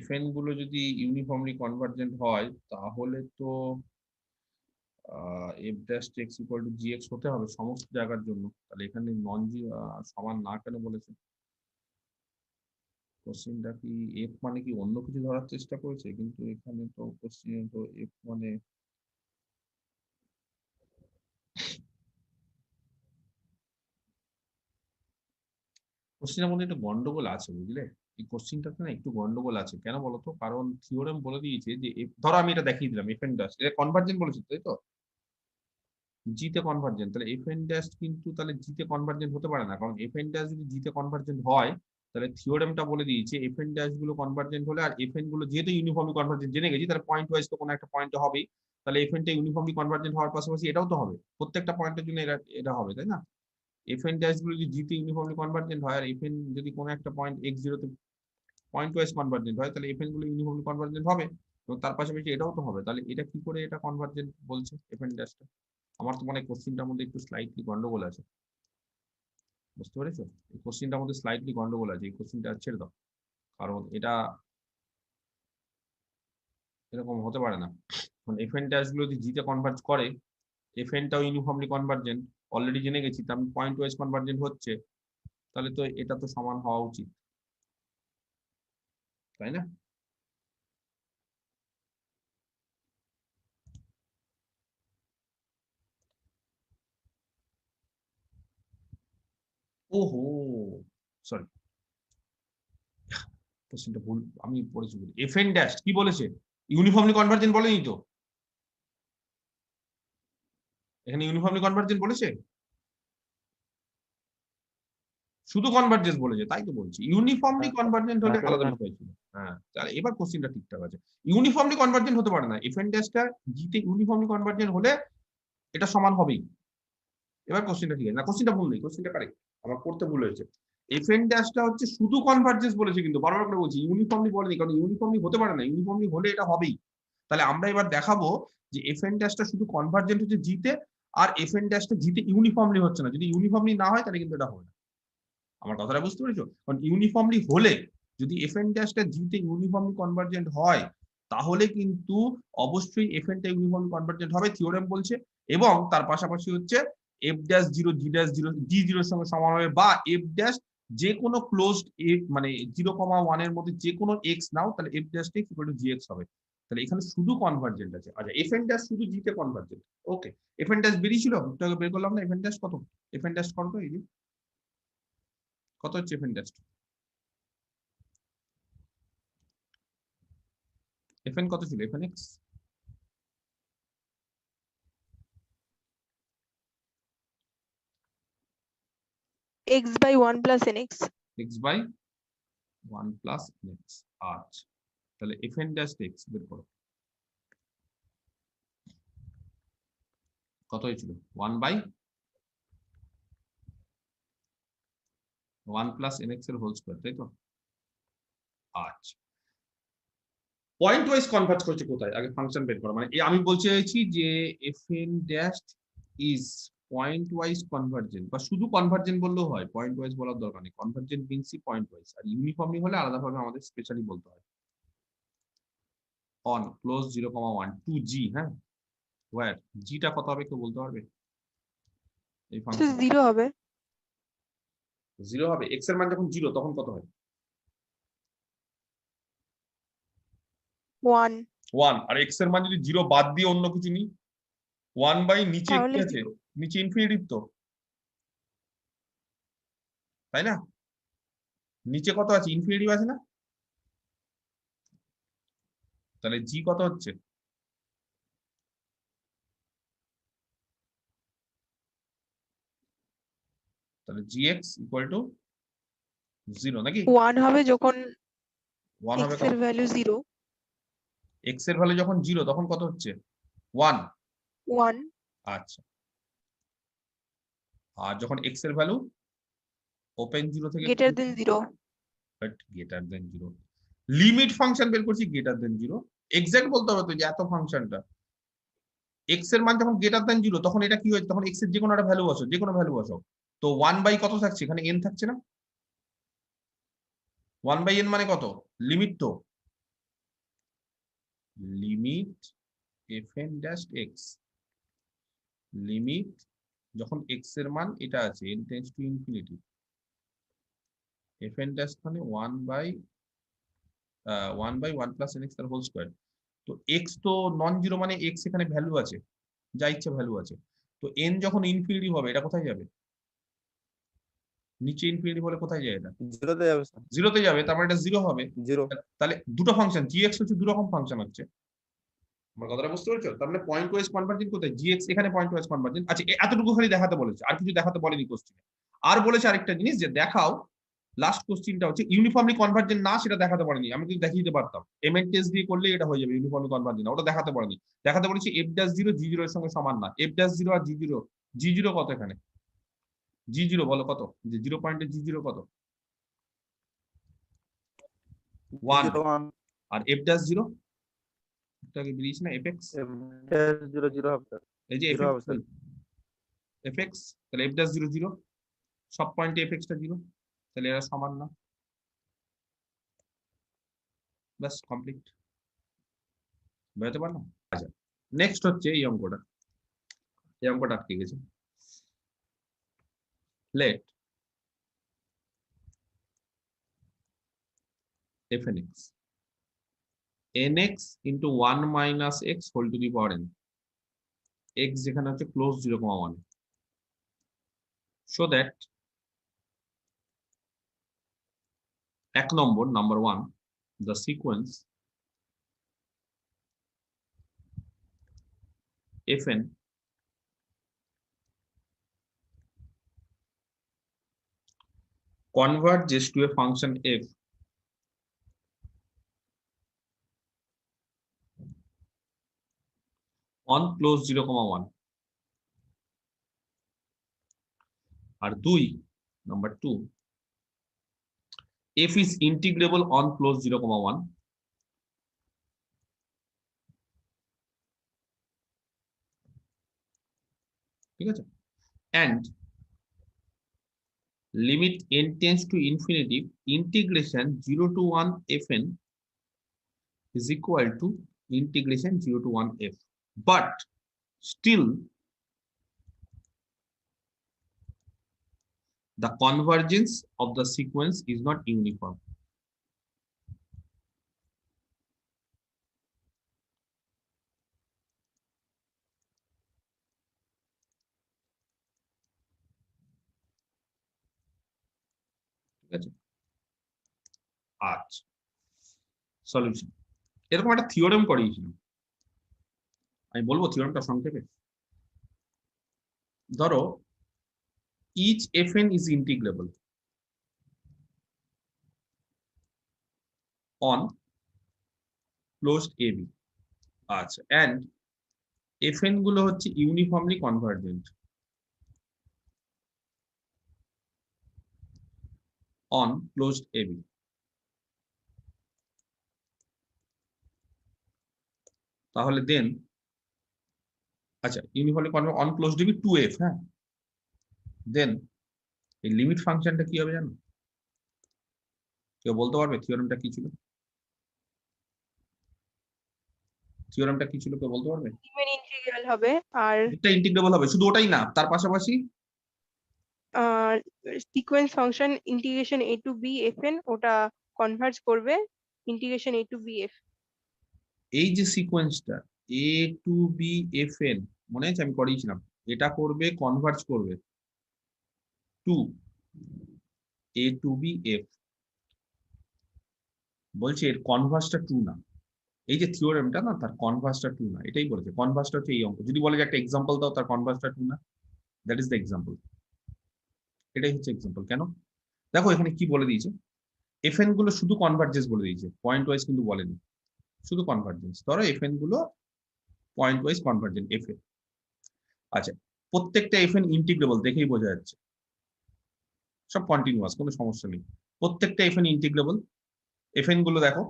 fn গুলো যদি ইউনিফর্মলি কনভার্জেন্ট হয় তাহলে তো f dash x equal to gx হতে হবে সমস্ত জায়গার জন্য, তাহলে এখানে নন জি সমান না কেন বলেছে, কোশ্চেনটা কি f মানে কি অন্য কিছু ধরার চেষ্টা করেছে, কিন্তু এখানে তো কোশ্চেন তো f মানে কোশ্চেনের মধ্যে একটু গন্ডগোল আছে বুঝলে, এই কোশ্চেনটাতে না একটু গন্ডগোল আছে, কেন বলতো, কারণ থিওরেম বলে দিয়েছে যে ধরো আমি এটা দেখিয়ে দিলাম fn ড্যাশ এটা কনভার্জেন্ট বলেছে, তাই তো, জি তে কনভার্জেন্ট, তাহলে fn ড্যাশ কিন্তু তাহলে জি তে কনভার্জেন্ট হতে পারে না, কারণ fn ড্যাশ যদি জি তে কনভার্জেন্ট হয় তাহলে থিওরেমটা বলে দিয়েছে fn ড্যাশ গুলো কনভার্জেন্ট হলে, আর fn গুলো যেহেতু ইউনিফর্মলি কনভার্জেন্ট জেনে গেছি, তাহলে পয়েন্ট ওয়াইজ তো কোনো একটা পয়েন্টে হবেই, তাহলে এফএনটা ইউনিফর্মলি কনভার্জেন্ট হওয়ার পাশাপাশি এটাও তো হবে, প্রত্যেকটা পয়েন্টের জন্য এটা হবে, তাই না? এফএন ড্যাশ গুলো যদি জিতে ইউনিফর্মলি কনভার্জেন্ট হয় আর এফএন যদি কোনো একটা পয়েন্ট x0 তে পয়েন্ট ওয়াইজ কনভার্জেন্ট হয়, তাহলে এফএন গুলো ইউনিফর্মলি কনভার্জেন্ট হবে এবং তার পাশাপাশি এটাও তো হবে। তাহলে এটা কি করে এটা কনভার্জেন্ট বলছে এফএন ড্যাশটা? আমার তো মনে হয় কোশ্চিনটার মধ্যে একটু স্লাইটলি গন্ডগোল আছে, বুঝতে পেরেছো? এই কোশ্চিনটার মধ্যে স্লাইটলি গন্ডগোল আছে, এই কোশ্চিনটা ছেড়ে দাও, কারণ এটা এরকম হতে পারে না। কারণ এফএন ড্যাশ গুলো যদি জিতে কনভার্জ করে, এফএনটাও ইউনিফর্মলি কনভার্জেন্ট অলরেডি জেনে গেছি, তার পয়েন্ট ওয়াইজ কনভার্জেন্ট হচ্ছে, তাহলে তো এটা তো সমান হওয়া উচিত, তাই না? ওহো, সরি, কোশ্চেনটা ভুল আমি পড়েছি। এফএন ড্যাশ কি বলেছে? ইউনিফর্মলি কনভার্জেন্ট বলেনি তো, এখানে ইউনিফর্মলি কনভার্জেন্ট বলেছে, শুধু কনভার্জেন্স বলেছে, তাই তো বলছি। ইউনিফর্মলি কনভার্জেন্ট হলে আলাদা বিষয় ছিল। হ্যাঁ, তাহলে এবার কোশ্চেনটা ঠিকঠাক আছে। ইউনিফর্মলি কনভার্জেন্ট হতে পারে না, এফএন ড্যাশটা জিতে ইউনিফর্মলি কনভার্জেন্ট হলে এটা সমান হবেই। এবার কোশ্চেনটা ঠিক আছে না, কোশ্চেনটা ভুল নেই, কোশ্চেনটা কারেক্ট, আমার করতে ভুল হয়েছে। এফএন ড্যাশটা হচ্ছে শুধু কনভার্জেন্স বলেছে, কিন্তু বারবার করে বলছি ইউনিফর্মলি বলেনি, কারণ ইউনিফর্মলি হতে পারে না, ইউনিফর্মলি হলে এটা হবেই। তাহলে আমরা এবার দেখাবো যে এফএন ড্যাশটা শুধু কনভার্জেন্ট হচ্ছে জিতে, আর এফএন ড্যাশটা জিতে ইউনিফর্মলি হচ্ছে না। যদি ইউনিফর্মলি না হয় তাহলে কিন্তু এটা হবে না। আমার কথাটা বুঝতে পেরেছো? কারণ ইউনিফর্মলি হলে, যদি এফএন ড্যাশটা জিতে ইউনিফর্মলি কনভার্জেন্ট হয়, তাহলে কিন্তু অবশ্যই এফএনটা ইউনিফর্মলি কনভার্জেন্ট হবে, থিওরেম বলছে। এবং তার পাশাপাশি হচ্ছে এফ ড্যাশ জিরো জি ড্যাশ জিরো জি জিরোর সঙ্গে সমান হবে, বা এফ ড্যাশ যে কোনো ক্লোজড এফ মানে 0,1 এর মধ্যে যে কোনো এক্স নাও, তাহলে এফ ড্যাশটা ইকুয়াল টু জিএক্স হবে। তাহলে এখানে শুধু কনভার্জেন্ট আছে। আচ্ছা, এফএন ড্যাশ শুধু জিতে কনভার্জেন্ট, ওকে। এফএন ড্যাশ বেরিয়েছিল, একটু আগে বের করলাম না, এফএন ড্যাশ কত? এফএন ড্যাশ কত? এই যে কত হচ্ছে এফএন ড্যাশ? এফএন কত ছিল? FN x x by 1 plus nx. X by 1 plus x. আচ্ছা, তাহলে এফএন ড্যাশ এক্স বের করো, কত হয়েছিল? 1 বাই 1 প্লাস এনএক্স এর হোল স্কয়ার, তাই তো? আচ্ছা, পয়েন্ট ওয়াইজ কনভার্জ করছে কোথায়? আগে ফাংশন বের করো, মানে আমি বলতে চাইছি যে FN dash is point wise convergent, বা শুধু কনভার্জেন্ট বললেও হয়, পয়েন্ট ওয়াইজ বলার দরকার নেই। কনভার্জেন্ট মিন্সই পয়েন্ট ওয়াইজ, আর ইউনিফর্মলি হলে আলাদাভাবে আমাদের স্পেশালি বলতে হয়। অন ক্লোজ 0,1 টু জি, হ্যাঁ, ওয়্যার জিটা কত হবে কেউ বলতে পারবে? এই So ফাংশন 0 হবে। 0 হবে, এক্স এর মান যখন 0 তখন কত হয়? 1 1। আর এক্স এর মান যদি 0 বাদ দিয়ে অন্য কিছু নিই, 1 বাই নিচে কি তাহলে আছে? 0। নিচে ইনফিনিটি তো, তাই না? নিচে কত আছে? ইনফিনিটি আছে না? তাহলে জি কত হচ্ছে? তাহলে gx ইকুয়াল টু 0 নাকি? 1 হবে যখন 1 হবে x কত? এর ভ্যালু 0। x এর ভ্যালু যখন 0 তখন কত হচ্ছে? 1। 1 আচ্ছা, আর যখন x এর ভ্যালু ওপেন 0 থেকে greater than 0। Greater than 0, limit function বের করছি গ্রেটার দেন 0, এক্সাক্ট বলতে হবে তো যে এত ফাংশনটা x এর মান যখন গ্রেটার দেন 0 তখন এটা কি হয়েছে? তখন x এর যে কোনো একটা ভ্যালু বসো, যে কোনো ভ্যালু বসো, তো 1 বাই কত থাকছে? এখানে n থাকছে না? 1 বাই n মানে কত? লিমিট তো, limit fn dash x, limit যখন x এর মান এটা আছে n tends to infinity, fn dash মানে 1 বাই 1 প্লাস nx তার হোল স্কয়ার। তো x তো নন জিরো, মানে x এখানে ভ্যালু আছে, যা ইচ্ছা ভ্যালু আছে। তো n যখন ইনফিনিটি হবে এটা কোথায় যাবে? নিচে ইনফিনিটি বলে কোথায় যায়? এটা 0 তে যাবে স্যার। 0 তে যাবে, তার মানে এটা 0 হবে। 0 তাহলে দুটো ফাংশন gx হচ্ছে দু রকম ফাংশন হচ্ছে, আমার কথাটা বুঝতে পেরেছো? তার মানে পয়েন্ট ওয়াইজ কনভার্জেন্ট কোথায়? gx এখানে পয়েন্ট ওয়াইজ কনভার্জেন্ট। আচ্ছা, এতটুকু খালি দেখাতে বলেছে, আর কিছু দেখাতে বলেনি কোশ্চেনে। আর বলেছে আরেকটা জিনিস যে দেখাও লাস্ট কোশ্চেনটা হচ্ছে ইউনিফর্মলি কনভার্জেন্ট না, সেটা দেখাতে পারেনি, আমি কিন্তু দেখিয়ে দিতে পারতাম, এমএন টেস্ট দিয়ে করলে এটা হয়ে যাবে ইউনিফর্মলি কনভার্জেন্ট, ওটা দেখাতে পারেনি। দেখাতে বলেছি এফ ড্যাশ জিরো জি জিরো এর সঙ্গে সমান না, এফ ড্যাশ জিরো আর জি জিরো, জি জিরো কত এখানে, জি জিরো বলো কত, যে 0 পয়েন্টে জি জিরো কত, 1, আর এফ ড্যাশ জিরো এটাকে বেরিয়েছে না, এফএক্স, এই যে এফএক্স, তাহলে এফ ড্যাশ জিরো জিরো, সব পয়েন্টে এফএক্সটা জিরো, তাহলে এরা সমান না, ব্যাস কমপ্লিট, বুঝতে পারলাম। আচ্ছা নেক্সট হচ্ছে এই অঙ্কটা, এই অঙ্কটা আটকে গেছে। Let f n x nx into 1 minus x whole to the power n, x যেখানে হচ্ছে ক্লোজ 0,1, so that এক নম্বর number 1 the sequence fn converges to a function f on close 0,1, R 2 number 2 f is integrable on close 0,1 ঠিক আছে, and limit n tends to infinity integration 0 to 1 fn is equal to integration 0 to 1 f, but still the convergence of the sequence is not uniform. ঠিক আছে, আচ্ছা solution, এরকম একটা theorem করিয়েছিলাম, আমি বলবো থিওরেমটা সংক্ষেপে। ধরো each fn is integrable on closed ab, আচ্ছা, and fn গুলো হচ্ছে uniformly convergent on closed ab, তাহলে দেন আচ্ছা uniformly convergent on closed ab 2f, হ্যাঁ, দেন এই লিমিট ফাংশনটা কি হবে জানো, কেউ বলতে পারবে থিওরেমটা কি ছিল, থিওরেমটা কি ছিল কেউ বলতে পারবে? রিমেন ইন্টিগ্রাল হবে, আর এটা ইন্টিগ্রেবল হবে, শুধু ওটাই না, তার পাশাপাশি sequence function integration a to b fn ওটা কনভার্জ করবে integration a to b f। এই যে সিকোয়েন্সটা a to b fn, মনে আছে আমি করিয়েছিলাম, এটা করবে কনভার্জ করবে two a to b f, বলছে এর কনভার্সটা 2 না, এই যে থিওরেমটা না তার কনভার্সটা 2 না, এটাই বলেছে, কনভার্সটা হচ্ছে এই অঙ্ক, যদি বলে যে একটা এক্সাম্পল দাও তার কনভার্সটা 2 না, দ্যাট ইজ দ্য এক্সাম্পল, এটাই হচ্ছে এক্সাম্পল। কেন দেখো এখানে কি বলে দিয়েছে, fn গুলো শুধু কনভার্জেন্স বলে দিয়েছে, পয়েন্ট ওয়াইজ কিন্তু বলেনি, শুধু কনভার্জেন্স, ধরো fn গুলো পয়েন্ট ওয়াইজ কনভার্জেন্ট fn, আচ্ছা প্রত্যেকটা fn ইন্টিগ্রেবল, দেখেই বোঝা যাচ্ছে সব কন্টিনিউয়াস, কোনো সমস্যা নেই, প্রত্যেকটা fn ইন্টিগ্রেবল, fn গুলো দেখো,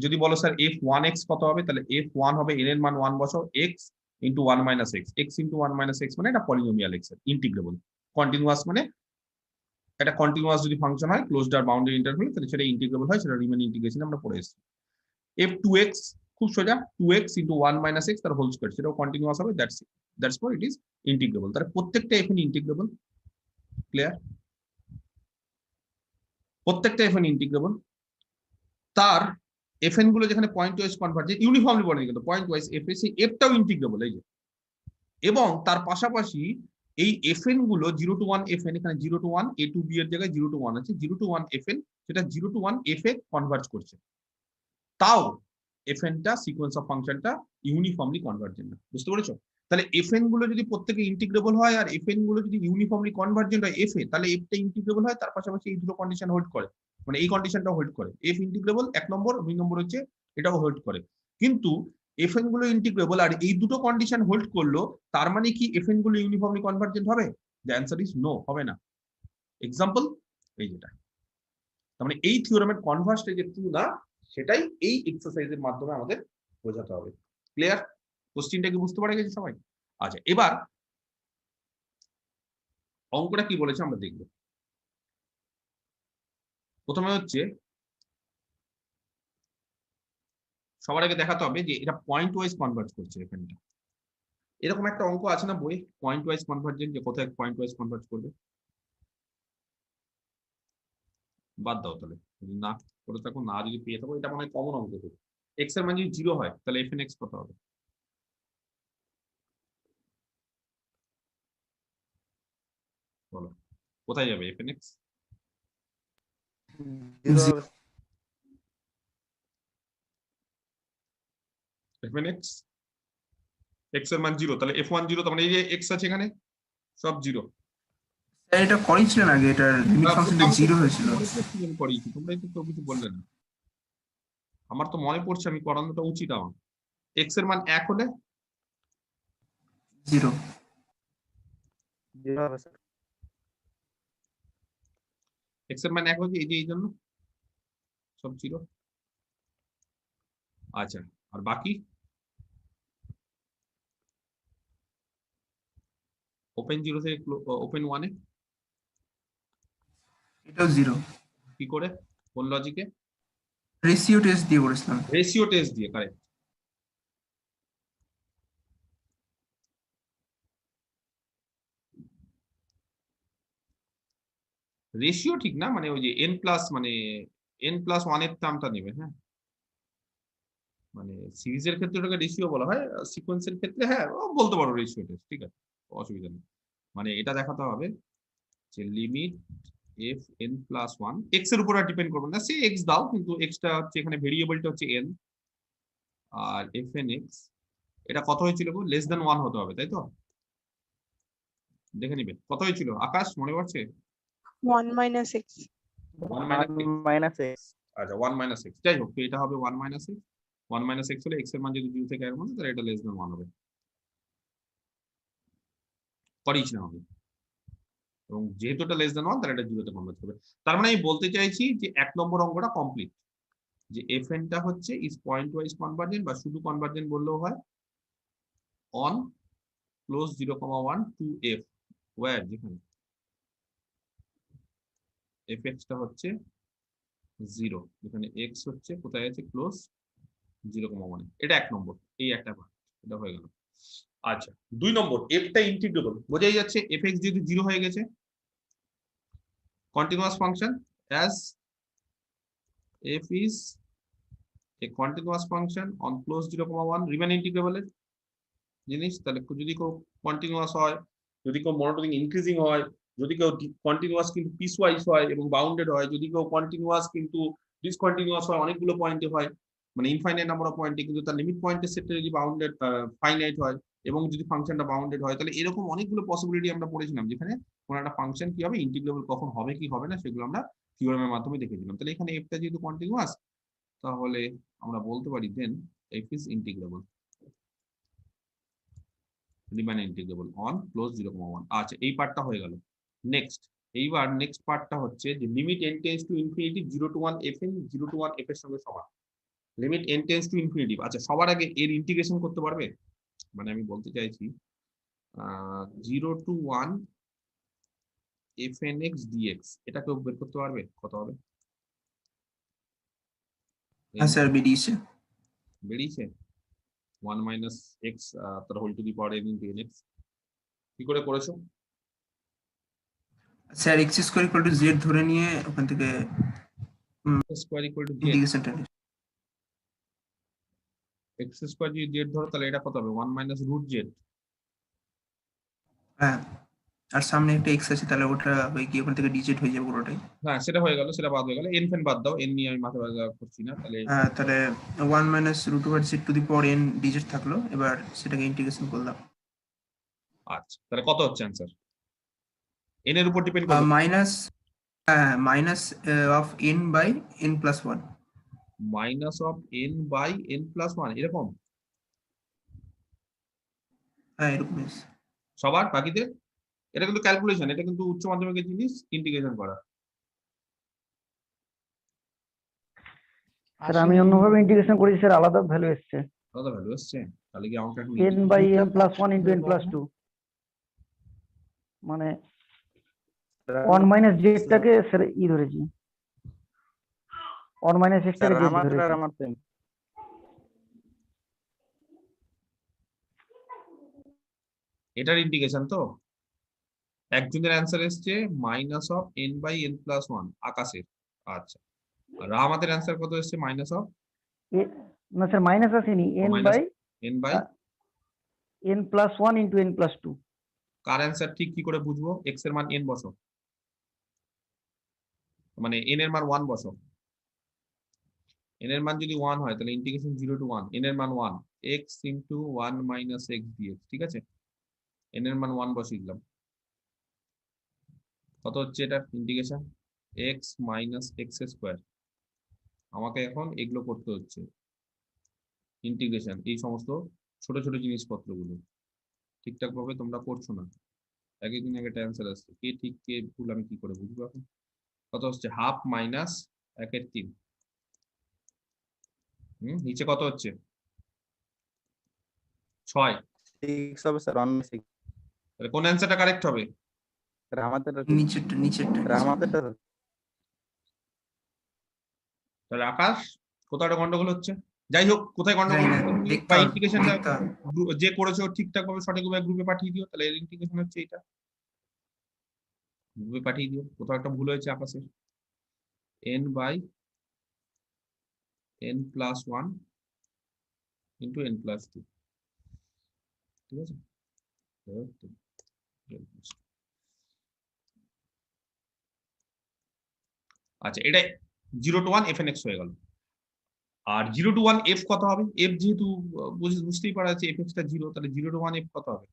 যদি বলো স্যার f1x কত হবে, তাহলে f1 হবে n এর মান 1 বসাও, x into 1 minus x, x into 1 minus x মানে এটা পলিনোমিয়াল x এর ইন্টিগ্রেবল, কন্টিনিউয়াস মানে এটা কন্টিনিউয়াস যদি ফাংশন হয় ক্লোজড আর বাউন্ডারি ইন্টারভ্যাল, তাহলে সেটা ইন্টিগ্রেবল হয়, সেটা রিমেন ইন্টিগ্রেশন আমরা পড়ে এসেছি। f2x খুব সোজা, 2x into 1 minus x তার হোল স্কয়ার, সেটাও কন্টিনিউয়াস হবে, that's for it is integrable, তাহলে প্রত্যেকটা fn ইন্টিগ্রেবল, ক্লিয়ার, প্রত্যেকটা fn ইন্টিগ্রেবল, তার fn গুলো যেখানে পয়েন্ট ওয়াইজ কনভার্জেন্ট ইউনিফর্মলি বলে কিন্তু পয়েন্ট ওয়াইজ f এর সেই fটাও ইন্টিগ্রেবল, এই যে, এবং তার পাশাপাশি এই fn গুলো 0 to 1 fn, এখানে 0 to 1 a to b এর জায়গায় 0 to 1 আছে, 0 to 1 fn সেটা 0 to 1 f এ কনভার্জ করছে, তাও fn টা সিকোয়েন্স অফ ফাংশনটা ইউনিফর্মলি কনভার্জেন্ট না, বুঝতে পেরেছো? তাহলে এফএন গুলো যদি প্রত্যেকে ইন্টিগ্রেবল হয় আর এফএন গুলো যদি ইউনিফর্মলি কনভার্জেন্ট হয় এফ এ, তাহলে এফটা ইন্টিগ্রেবল হয়, তার পাশাপাশি এই দুটো কন্ডিশন হোল্ড করে, মানে এই কন্ডিশনটা হোল্ড করে। এফ ইন্টিগ্রেবল 1 নম্বর, 2 নম্বর হচ্ছে এটাও হোল্ড করে। কিন্তু এফএন গুলো ইন্টিগ্রেবল আর এই দুটো কন্ডিশন হোল্ড করলো, তার মানে কি এফএন গুলো ইউনিফর্মলি কনভার্জেন্ট হবে? দ্য অ্যান্সার ইজ নো, হবে না। এক্সাম্পল এই যেটা, তার মানে এই থিওরেমের কনভার্সটা যে ট্রু না, সেটাই এই এক্সারসাইজের মাধ্যমে আমাদের বোঝাতে হবে। ক্লিয়ার? কোশ্চেনটা কি বুঝতে পারে গেছে সবাই? আচ্ছা, এবার অঙ্কটা কি বলেছে আমরা দেখব। প্রথমে হচ্ছে সবার আগে দেখাতে হবে যে এটা পয়েন্ট ওয়াইজ কনভার্ট করছে এখানটা। এরকম একটা অঙ্ক আছে না বই, পয়েন্ট ওয়াইজ কনভার্জেন্ট, যে কোথায় পয়েন্ট ওয়াইজ কনভার্ট করবে? বাদ দাও তাহলে, যদি না করে থাকো, না যদি পেয়ে থাকো, এটা মনে হয় কমন অঙ্ক। এক্স এর মান যদি 0 হয় তাহলে এফ এন এক্স কত হবে? বলো, কোথায় যাবে এফ এন এক্স? 0 হবে। এফ এন এক্স, এক্স এর মান 0, তাহলে f1 0, তার মানে এই যে এক্স আছে এখানে সব 0। স্যার এটা করেছিলেন আগে, এটার লিমিট ফাংশনটা 0 হয়েছিল। আমি করিয়েছি, তোমরা তো কেউ কিছু বললে না। আমার তো মনে পড়ছে আমি করানোটা উচিত আমার। এক্স এর মান 1 হলে 0 0 হবে স্যার। এক্স এর মান 1 হচ্ছে এই যে এই জন্য সব 0। আচ্ছা, আর বাকি ওপেন 0 থেকে ওপেন 1 এ এটাও 0। কি করে, কোন লজিকে? রেশিও টেস্ট দিয়ে করেছিলাম। রেশিও টেস্ট দিয়ে, কারেক্ট। রেশিও ঠিক না, মানে ওই যে n প্লাস, মানে n+1 এর টার্মটা নেবে। হ্যাঁ, মানে সিরিজের ক্ষেত্রে ওটাকে রেশিও বলা হয়, সিকোয়েন্সের ক্ষেত্রে হ্যাঁ বলতে পারো রেশিও টেস্ট, ঠিক আছে, অসুবিধা নেই। মানে এটা দেখাতে হবে যে limit F N plus 1, x এর উপর আর ডিপেন্ড করবে না, সে এক্স দাও, কিন্তু এক্সটা হচ্ছে এখানে ভেরিয়েবলটা হচ্ছে এন, আর এফ এন এক্স এটা কত হয়েছিল গো? লেস দেন 1 হতে হবে, তাই তো? দেখে নিবে কত হয়েছিল, আকাশ মনে পড়ছে? 1 minus x। 1 minus x। Minus x. আচ্ছা 1 minus x, যাই হোক, তো এটা হবে 1 minus x। 1 minus x হলে x এর মান যদি 0 থেকে 1 মানে, তাহলে এটা লেস দেন 1 হবে। করিস না হবে, এবং যেহেতু এটা লেস দেন 1, তাহলে এটা 0 তে কনভার্ট করবে। তার মানে আমি বলতে চাইছি যে 1 নম্বর অঙ্কটা কমপ্লিট, যে fn টা হচ্ছে ইজ পয়েন্ট ওয়াইজ কনভার্জেন্ট, বা শুধু কনভার্জেন্ট বললেও হয়, on close 0,1 to f, where যেখানে fx টা হচ্ছে 0, যেখানে x হচ্ছে কোথায় আছে, ক্লোজ 0,1। এটা 1 নম্বর, এই একটা পার্ট, এটা হয়ে গেল। আচ্ছা, 2 নম্বর, f টা ইন্টিগ্রেবল, বোঝাই যাচ্ছে fx যেহেতু 0 হয়ে গেছে, continuous function as f is a continuous function on close 0,1 remain integrable এর জিনিস। তাহলে যদি কেউ কন্টিনিউয়াস হয়, যদি কেউ মনোটোনিক ইনক্রিজিং হয়, যদি কেউ কন্টিনিউয়াস কিন্তু পিসওয়াইজ হয় এবং বাউন্ডেড হয়, যদি কেউ কন্টিনিউয়াস কিন্তু ডিসকন্টিনিউয়াস হয়, অনেকগুলো পয়েন্টে হয়, মানে ইনফাইনাইট নাম্বার অফ পয়েন্টে, কিন্তু তার লিমিট পয়েন্টের সেটে যদি বাউন্ডেড ফাইনাইট হয়, এবং যদি ফাংশনটা বাউন্ডেড হয়, তাহলে এরকম অনেকগুলো পসিবিলিটি আমরা পড়েছিলাম, যেখানে কোনো একটা ফাংশন কি হবে, ইন্টিগ্রেবল কখন হবে কি হবে না, সেগুলো আমরা থিওরেমের মাধ্যমে দেখেছিলাম। তাহলে এখানে এফটা যেহেতু কন্টিনিউয়াস, তাহলে আমরা বলতে পারি then f is integrable, remain integrable on close 0,1। আচ্ছা, এই পার্টটা হয়ে গেল। নেক্সট, এইবার নেক্সট পার্টটা হচ্ছে যে limit n tends to infinity 0 to 1 fn, 0 to 1 f এর সঙ্গে সমান, limit n tends to infinity. আচ্ছা, সবার আগে এর ইন্টিগ্রেশন করতে পারবে? মানে আমি বলতে চাইছি 0 to 1 fn x dx, এটা কেউ বের করতে পারবে কত হবে? হ্যাঁ স্যার, বেরিয়েছে। বেরিয়েছে 1 minus x তার whole to the power n into nx। কি করে করেছো? Sir x square equal to z ধরে নিয়ে ওখান থেকে স্কয়ার ইকুয়াল টু z, ইন্টিগ্রেশনটা। x স্কয়ার যদি z ধরো, তাহলে এটা কত হবে? 1 minus root z। হ্যাঁ, আর সামনে একটা x আছে, তাহলে ওটা হয়ে গিয়ে ওখান থেকে dz হয়ে যাবে পুরোটাই। হ্যাঁ, সেটা হয়ে গেল, সেটা বাদ হয়ে গেল। n ফেন বাদ দাও, n নিয়ে আমি মাথা ব্যথা করছি না। তাহলে হ্যাঁ, তাহলে 1 minus root over z to the power n dz থাকলো, এবার সেটাকে ইন্টিগ্রেশন করলাম। আচ্ছা, তাহলে কত হচ্ছে অ্যান্সার? এন এর উপর ডিপেন্ড করবে। Minus of n by n plus 1। Minus of n by n plus one, এরকম হ্যাঁ এরকম এসছে। সবার বাকিদের? এটা কিন্তু ক্যালকুলেশন, এটা কিন্তু উচ্চ মাধ্যমিকের জিনিস, ইন্টিগ্রেশন করা। স্যার আমি অন্যভাবে ইন্টিগ্রেশন করেছি স্যার, আলাদা ভ্যালু এসছে। আলাদা ভ্যালু এসছে? তাহলে কি আমাকে এখন n by n plus 1 into n plus 2, মানে 1 মাইনাস জেডটাকে স্যার ই ধরেছি, 1 মাইনাস এক্সটাকে জেড ধরেছি। এটার ইন্টিগ্রেশন তো একজনের অ্যান্সার এসছে minus of n by n plus one, আকাশের। আচ্ছা, আর আমাদের অ্যান্সার কত এসছে? মাইনাস অফ, না স্যার মাইনাস আসেনি, n minus by n by, n plus 1 into n plus 2। কার অ্যান্সার ঠিক কি করে বুঝবো? এক্স এর মান এন বসো, মানে এন এর মান 1 বসো। এন এর মান যদি 1 হয় তাহলে ইন্টিগ্রেশন 0 টু 1, এন এর মান 1, x into 1 minus x dx, ঠিক আছে? এন এর মান 1 বসিয়ে দিলাম। কত হচ্ছে এটা integration? X minus x square. আমাকে এখন এগুলো করতে হচ্ছে ইন্টিগ্রেশন, এই সমস্ত ছোট ছোট জিনিসপত্রগুলো ঠিকঠাক ভাবে তোমরা করছো না, এক একদিন এক একটা অ্যান্সার আসছে, কে ঠিক কে ভুল আমি কি করে বুঝবো এখন? কত হচ্ছে? Half minus 1/3। নিচে কত হচ্ছে? 6। 6 হবে স্যার, 1 6। তাহলে কোন অ্যান্সারটা কারেক্ট হবে? স্যার আমাদেরটা নিচেরটা আমাদেরটা তাহলে আকাশ কোথাও একটা গন্ডগোল হচ্ছে। যাই হোক, কোথায় গন্ডগোল জানি না, হচ্ছে দেখতে বা হবে, ইন্টিগ্রেশনটা দেখতে হবে। যে করেছো ঠিকঠাক ভাবে সঠিকভাবে গ্রুপে পাঠিয়ে দিও, তাহলে এর ইন্টিগ্রেশন হচ্ছে এটা, গ্রুপে পাঠিয়ে দিও। কোথাও একটা ভুল হয়েছে আকাশের। N by n plus 1 into n plus 2, ঠিক আছে? আচ্ছা, এটা 0 টু 1 এফ এন এক্স হয়ে গেল। আর 0 টু 1 এফ কত হবে? এফ যেহেতু বুঝতেই পারা যাচ্ছে এফ এক্সটা 0, তাহলে 0 টু 1 এফ কত হবে?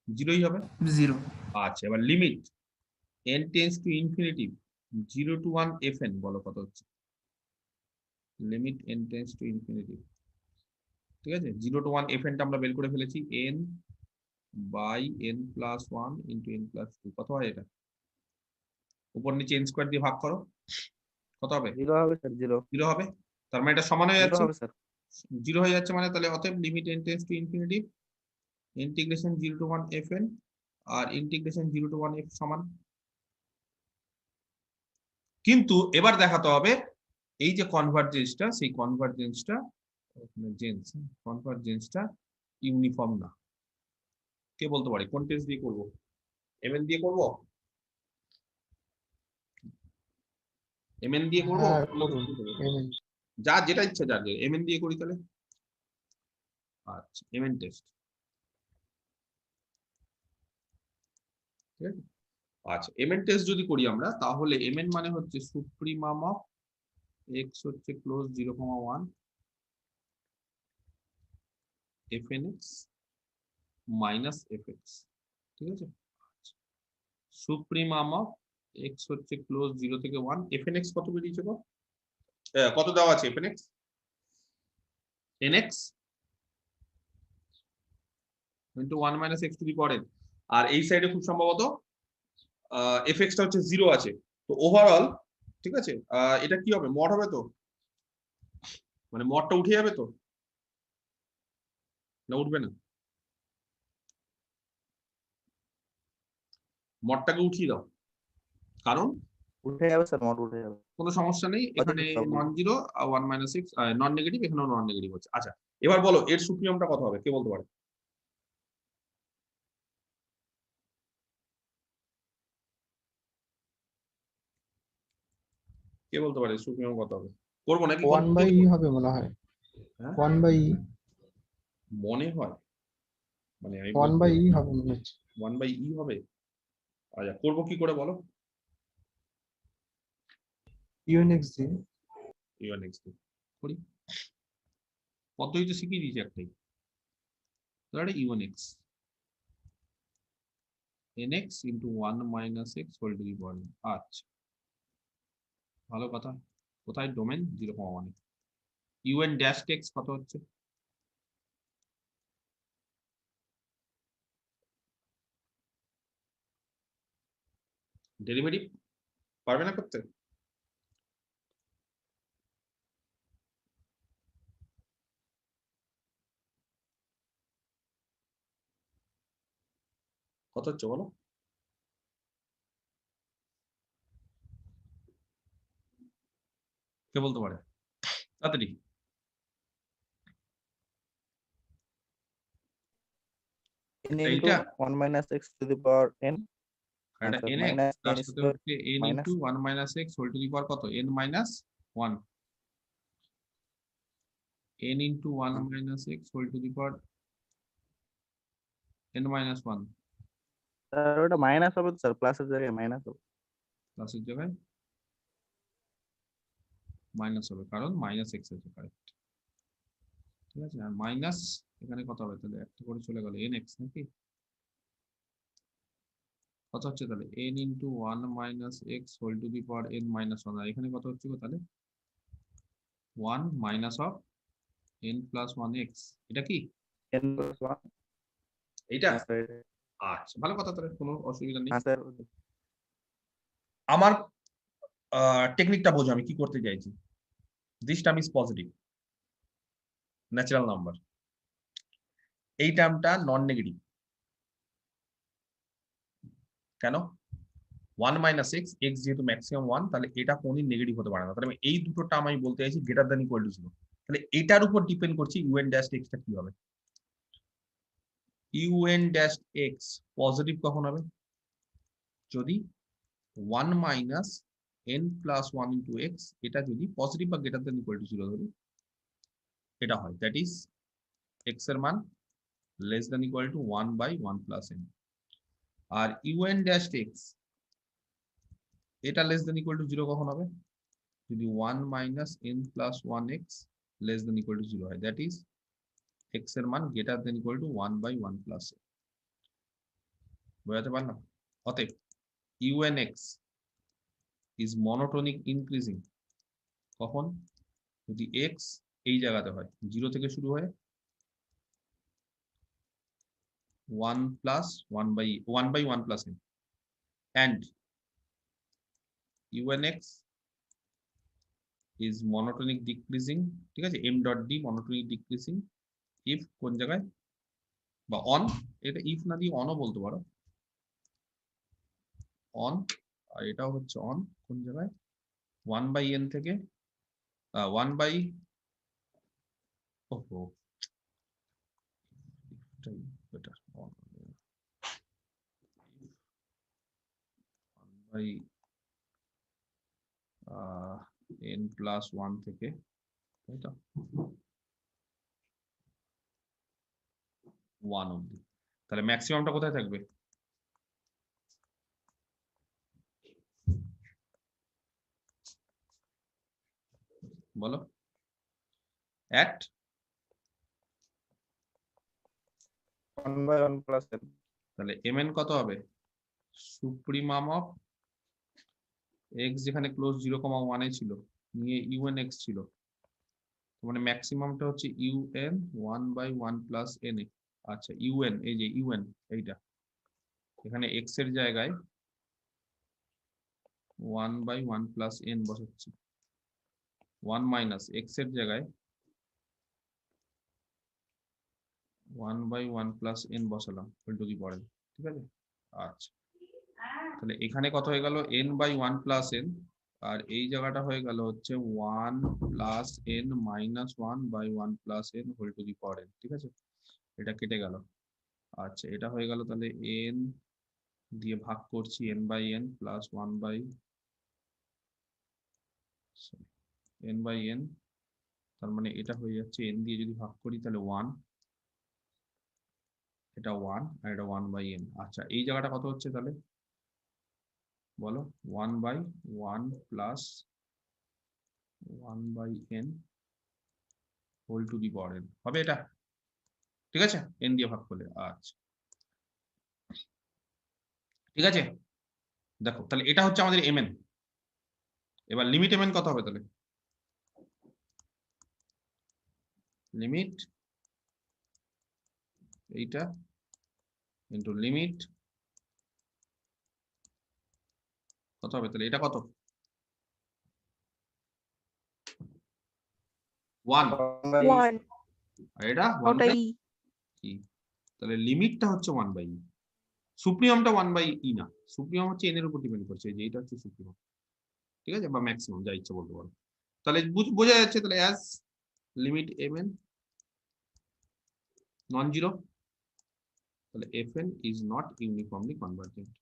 0ই হবে। 0। আচ্ছা, এবার limit n tends to infinity 0 to 1 f n, বলো কত হচ্ছে? Limit n tends to infinity, ঠিক আছে? 0 টু 1 এফ এনটা আমরা বের করে ফেলেছি, n by n plus 1 into n plus 2। কত হয় এটা? উপর নিচে n স্কোয়ার দিয়ে ভাগ করো, কত হবে? 0 হবে স্যার, 0 0 হবে। তার মানে এটা সমান হয়ে যাচ্ছে, হবে স্যার। 0 হয়ে যাচ্ছে, মানে তাহলে অতএব limit n tends to infinity integration 0 to 1 f n আর ইন্টিগ্রেশন 0 টু 1 এফ সমান। কিন্তু এবার দেখাতে হবে এই যে কনভারজেন্সটা, সেই কনভারজেন্সটা ইউনিফর্ম না। কে বলতে পারে কোন টেস্ট দিয়ে করবো? এমএন দিয়ে করবো? এমএন দিয়ে করবো? হ্যাঁ, করুন। যা যেটা ইচ্ছা, যার এমএন দিয়ে করি তাহলে। আচ্ছা, এমএন টেস্ট, ঠিক আছে? আচ্ছা, এমএন টেস্ট যদি করি আমরা, তাহলে এমএন মানে হচ্ছে সুপ্রিমাম অফ এক্স হচ্ছে ক্লোজ 0,1 fnx মাইনাস fx, ঠিক আছে? সুপ্রিমাম অফ এক্স হচ্ছে ক্লোজ 0 থেকে 1, fnx কত বেরিয়েছে গো? কত দেওয়া আছে fnx? nx into 1 minus x two the power n। আর এই সাইডে খুব সম্ভবত fx টা হচ্ছে 0 আছে। তো ওভারঅল, ঠিক আছে, এটা কি হবে? মড হবে তো, মানে মডটা উঠে যাবে তো, না উঠবে না? মডটাকে উঠিয়ে দাও, কারণ উঠে যাবে স্যার, মড উঠে যাবে। কোনো সমস্যা নেই, এখানে Positive সবগুলো। Non zero 1 minus x non negative, এখানেও নন নেগেটিভ হচ্ছে। আচ্ছা, এবার বলো এর সুপ্রিমটা কত হবে? কে বলতে পারে? কে বলতে পারে সুপ্রিম কত হবে? করবো নাকি? 1 বাই ই হবে মনে হয়। হ্যাঁ? 1 বাই ই, মনে হয়, মানে 1 বাই ই হবে মনে হচ্ছে। 1 বাই ই হবে। আচ্ছা, করবো কি করে বলো? ইউএনএক্স দিয়ে ইউএনএক্স করি। পদ্ধতি তো শিখিয়ে দিয়েছি একটাই, তাহলে UN x nx into 1 minus x whole to the power n। আচ্ছা, ভালো কথা। কোথায় ডোমেন 0,1 un ড্যাশ x কত হচ্ছে? ডেরিভেটিভ পারবে না করতে? কত হচ্ছে বলো? কে বলতে পারে তাড়াতাড়ি? n into এইটা 1 minus x to the power n আর এটা answer nx minus তার n সাথে square হচ্ছে n minus into 1 minus x whole to the power কত? n minus 1 n into 1 minus x whole to the power n minus 1 sir ওটা minus হবে তো sir, প্লাসের জায়গায় মাইনাস হবে। প্লাসের জায়গায় মাইনাস হবে কারণ মাইনাস এক্স আছে, কারেক্ট। ঠিক আছে, আর মাইনাস এখানে কত হবে তাহলে? একটা করে চলে গেল এন এক্স নাকি? কত হচ্ছে তাহলে? n into 1 minus x whole to the power n minus 1, আর এখানে কত হচ্ছে গো তাহলে? 1 minus of n plus 1x, এটা কি n plus 1 এইটা? হ্যাঁ স্যার, আচ্ছা, ভালো কথা, তাহলে কোনো অসুবিধা নেই। হ্যাঁ স্যার। আমার টেকনিকটা বোঝো আমি কি করতে চাইছি। This term is positive natural number, এই টার্মটা নন নেগেটিভ। কেন? 1 মাইনাস এক্স, এক্স যেহেতু ম্যাক্সিমাম 1, তাহলে এটা কোনদিন নেগেটিভ হতে পারে না। তাহলে এই দুটো টার্ম আমি বলতে চাইছি গ্রেটার দ্যান ইকুয়াল টু 0। তাহলে এটার উপর ডিপেন্ড করছে ইউএন ড্যাশ এক্সটা কি হবে। ইউএন ড্যাশ এক্স পজিটিভ কখন হবে? যদি 1 minus n plus 1 into x এটা যদি পজিটিভ বা গ্রেটার দ্যান ইকুয়াল টু 0 ধরি, এটা হয়, দ্যাট ইজ এক্স এর মান less than equal to 1 by 1 plus n। আর ইউএন ড্যাশ এক্স এটা লেস দ্যান ইকুয়াল টু 0 কখন হবে? যদি 1 minus n plus 1x less than equal to 0 হয়, দ্যাট ইজ x এর মান greater than equal to 1 by 1 plus n। বোঝাতে পারলাম? অতএব unx ইজ মনোটোনিক ইনক্রিজিং কখন? যদি x এই জায়গাতে হয় 0 থেকে শুরু হয় 1 plus 1 by 1 plus n, and unx is monotonic decreasing, ঠিক আছে, m dot d monotonic decreasing if কোন জায়গায় বা অন, এটা ইফ না দিয়ে অনও বলতে পারো, অন, আর এটাও হচ্ছে অন কোন জায়গায় 1 বাই n থেকে 1 বাই, ওহো এটাই বেটার, 1 বাই n প্লাস 1 থেকে, তাই তো 1 অবধি। তাহলে ম্যাক্সিমামটা কোথায় থাকবে? বলো, অ্যাট 1 by 1 plus n তাহলে mn কত হবে? সুপ্রিমাম অফ x যেখানে ক্লোজ 0,1 এ ছিল নিয়ে un x ছিল, মানে ম্যাক্সিমামটা হচ্ছে un 1 বাই 1 প্লাস n এ। আচ্ছা un, এই যে un এইটা, এখানে x এর জায়গায় 1 বাই 1 প্লাস n বসাচ্ছি, 1 মাইনাস x এর জায়গায় 1 বাই 1 প্লাস n বসালাম whole to the power n, ঠিক আছে। আচ্ছা, তাহলে এখানে কত হয়ে গেল? n বাই 1 প্লাস n, আর এই জায়গাটা হয়ে গেল হচ্ছে 1 plus n minus 1 by 1 plus n whole to the power n, ঠিক আছে। এটা কেটে গেল। আচ্ছা, এটা হয়ে গেল তাহলে n দিয়ে ভাগ করছি n by n plus 1 by n by n, তার মানে এটা হয়ে যাচ্ছে n দিয়ে যদি ভাগ করি তাহলে 1, এটা 1 আর এটা 1 বাই n। আচ্ছা, এই জায়গাটা কত হচ্ছে তাহলে বলো? 1 by 1 plus 1 by n whole to the power n হবে এটা, ঠিক আছে, n দিয়ে ভাগ করলে। আচ্ছা ঠিক আছে, দেখো তাহলে এটা হচ্ছে আমাদের mn। এবার লিমিট mn কত হবে তাহলে? লিমিট এইটা ইন্টু লিমিট কত হবে তাহলে? এটা কত? 1, 1 আর এটা 1 ওটাই বাই e। তাহলে লিমিটটা হচ্ছে 1 বাই e, সুপ্রিমামটা 1 বাই e না, সুপ্রিমাম হচ্ছে n এর উপর ডিপেন্ড করছে, যে এটা হচ্ছে সুপ্রিমাম, ঠিক আছে, বা ম্যাক্সিমাম যা ইচ্ছা বলতে পারো। তাহলে বোঝা যাচ্ছে তাহলে as limit mn non zero, তাহলে fn is not uniformly convergent,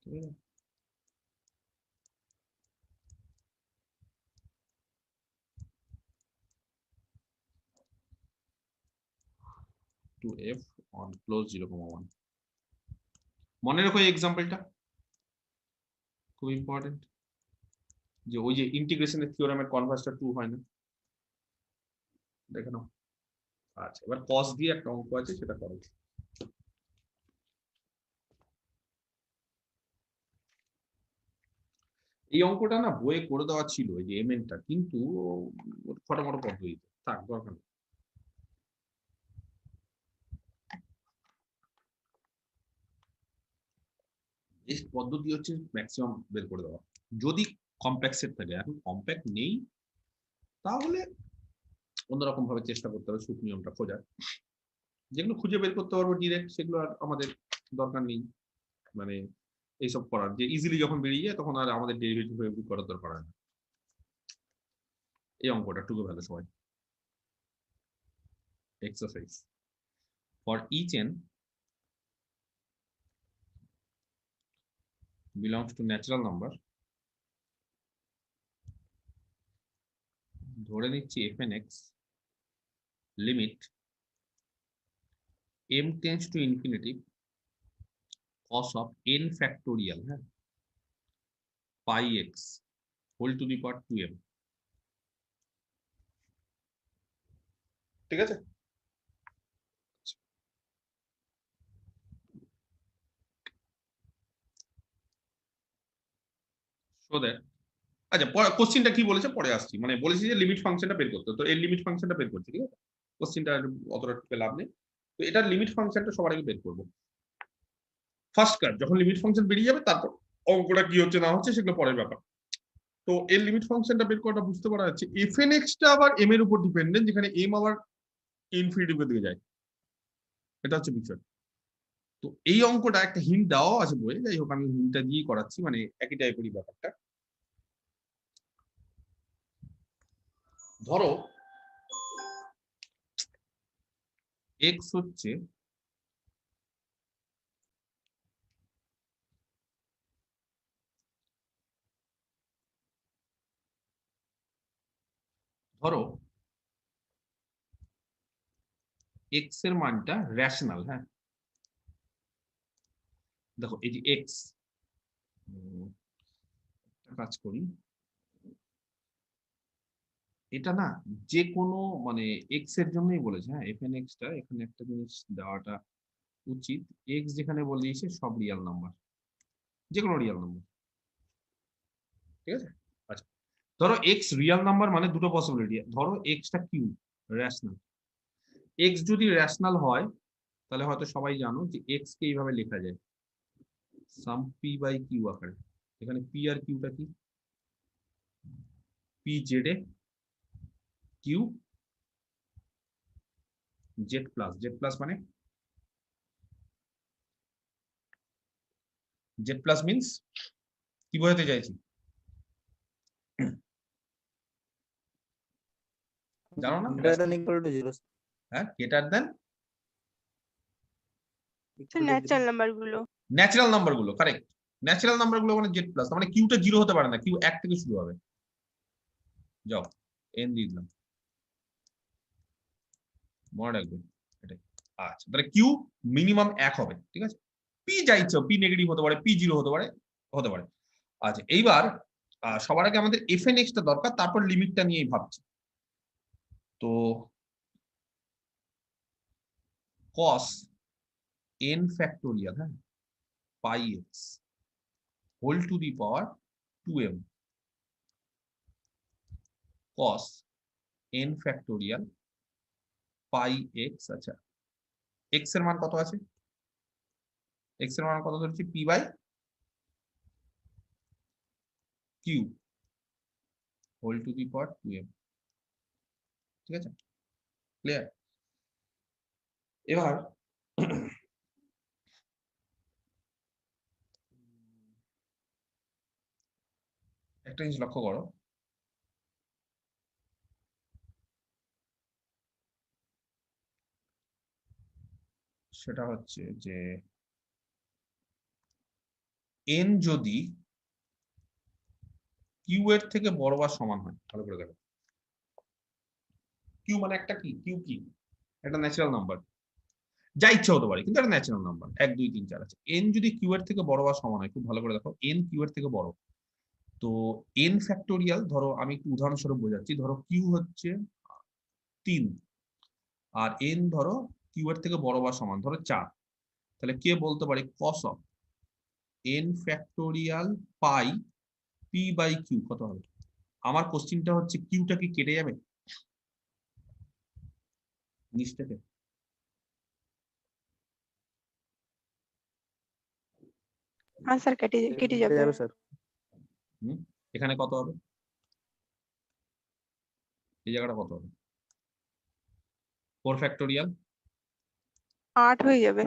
ঠিক আছে। to f on close 0,1। মনে রাখো এই এক্সাম্পলটা খুব ইম্পর্টেন্ট, যে ওই যে ইন্টিগ্রেশনের থিওরেমের কনভার্সটা 2 হয় না, দেখে নাও। আচ্ছা এবার cos দিয়ে একটা অঙ্ক আছে সেটা করো। এই অঙ্কটা না বইয়ে করে দেওয়া ছিল এই যে mn-টা, কিন্তু ফটাফট পদ্ধতি থাক, দরকার নেই। এই পদ্ধতি হচ্ছে ম্যাক্সিমাম বের করে দেওয়া, যদি কমপ্লেক্সের থাকে। এখন কমপ্যাক্ট নেই, তাহলে অন্যরকম ভাবে চেষ্টা করতে হবে সুখ নিয়মটা খোঁজার। যেগুলো খুঁজে বের করতে পারবো ডিরেক্ট, সেগুলো আর আমাদের দরকার নেই, মানে এইসব করার, যে ইজিলি যখন বেরিয়ে যায় তখন আর আমাদের ডেরিভেটিভ করার দরকার হয় না। এই অঙ্কটা টুকু ভালো সবাই। Exercise for each n belongs to natural number, ধরে নিচ্ছি fn x limit m tends to infinity cos of n factorial, হ্যাঁ, pi x whole to the power 2m, ঠিক আছে। সো দ্যাট, আচ্ছা কোশ্চেনটা কি বলেছে পরে আসছি, মানে বলেছি যে লিমিট ফাংশনটা বের করতে, তো এর লিমিট ফাংশনটা বের করছি, ঠিক আছে। কোশ্চেনটা অতটা টুকে লাভ নেই, তো এটার লিমিট ফাংশনটা সবার আগে বের করবো ফার্স্ট কাজ। যখন লিমিট ফাংশন বেরিয়ে যাবে তারপর অঙ্কটা কি হচ্ছে না হচ্ছে সেগুলো পরের ব্যাপার। তো এর লিমিট ফাংশনটা বের করাটা বুঝতে পারা যাচ্ছে। fn x টা আবার m এর উপর ডিপেন্ডেন্ট, যেখানে m আবার ইনফিনিটিভের দিকে যায়, এটা হচ্ছে বিষয়। তো এই অঙ্কটা একটা হিন্ট দেওয়া আছে বইয়ে, যাই হোক আমি হিন্টটা দিয়েই করাচ্ছি, মানে একই টাইপেরই ব্যাপারটা। ধরো x হচ্ছে ধরো x এর মানটা রেশনাল, হ্যাঁ, দেখো এই যে x, কাজ করি, এটা না যে কোনো মানে x এর জন্যই বলেছে, হ্যাঁ, fn x টা এখানে একটা জিনিস দেওয়াটা উচিত, x যেখানে বলেছে সব রিয়েল নাম্বার, যে কোনো রিয়েল নাম্বার, ঠিক আছে। আচ্ছা ধরো x রিয়েল নাম্বার, মানে দুটো পসিবিলিটি, ধরো x টা কিউ রেশনাল, x যদি রেশনাল হয় তাহলে হয়তো সবাই জানো যে x কে এইভাবে লেখা যায় সাম p বাই কিউ আকারে। এখানে p আর কিউটা কি, p জেড এ কিউ জেড প্লাস মানে জেড প্লাস মিন্স কি বোঝাতে চাইছি জানো না? greater than equal to 0 হ্যাঁ, গ্রেটার দেন ন্যাচারাল নাম্বার গুলো। ন্যাচারাল নাম্বার গুলো, কারেক্ট। ন্যাচারাল নাম্বার গুলো মানে জেড প্লাস, মানে কিউটা জিরো হতে পারে না, কিউ 1 থেকে শুরু হবে। যাও এন দিয়ে দিলাম, মনে রাখবেন এটাই। আচ্ছা তাহলে কিউ মিনিমাম 1 হবে, ঠিক আছে। পি যা ইচ্ছা, পি নেগেটিভ হতে পারে, পি জিরো হতে পারে। আচ্ছা এইবার সবার আগে আমাদের fn x টা দরকার, তারপর লিমিটটা নিয়েই ভাবছি। তো cos n ফ্যাক্টোরিয়াল, হ্যাঁ, pi x whole to the power 2m cos n factorial pi x. আচ্ছা, x এর মান কত আছে? x এর মান কত ধরেছি? p by q whole to the power 2m। ঠিক আছে, ক্লিয়ার? এবার একটা জিনিস লক্ষ্য করো, সেটা হচ্ছে যে n যদি q এর থেকে বড় বা সমান হয়, ভালো করে দেখো, q মানে একটা কি, q কি একটা ন্যাচারাল নাম্বার, যা ইচ্ছা হতে পারে কিন্তু একটা ন্যাচারাল নাম্বার, 1 2 3 4 আছে। n যদি q এর থেকে বড় বা সমান হয়, খুব ভালো করে দেখো, n q এর থেকে বড়, তো n ফ্যাক্টোরিয়াল, ধরো আমি একটু উদাহরণস্বরূপ বোঝাচ্ছি, ধরো q হচ্ছে 3 আর n ধরো q এর থেকে বড় বা সমান, ধরো 4, তাহলে কে বলতে পারে cos of n factorial pi p by q কত হবে? আমার কোশ্চিনটা হচ্ছে কিউটা কি কেটে যাবে নিচ থেকে? হ্যাঁ স্যার, কেটে কেটে যাবে। যাবে স্যার। এখানে কত হবে? এই জায়গাটা কত হবে? 4 ফ্যাক্টোরিয়াল 8 হয়ে যাবে।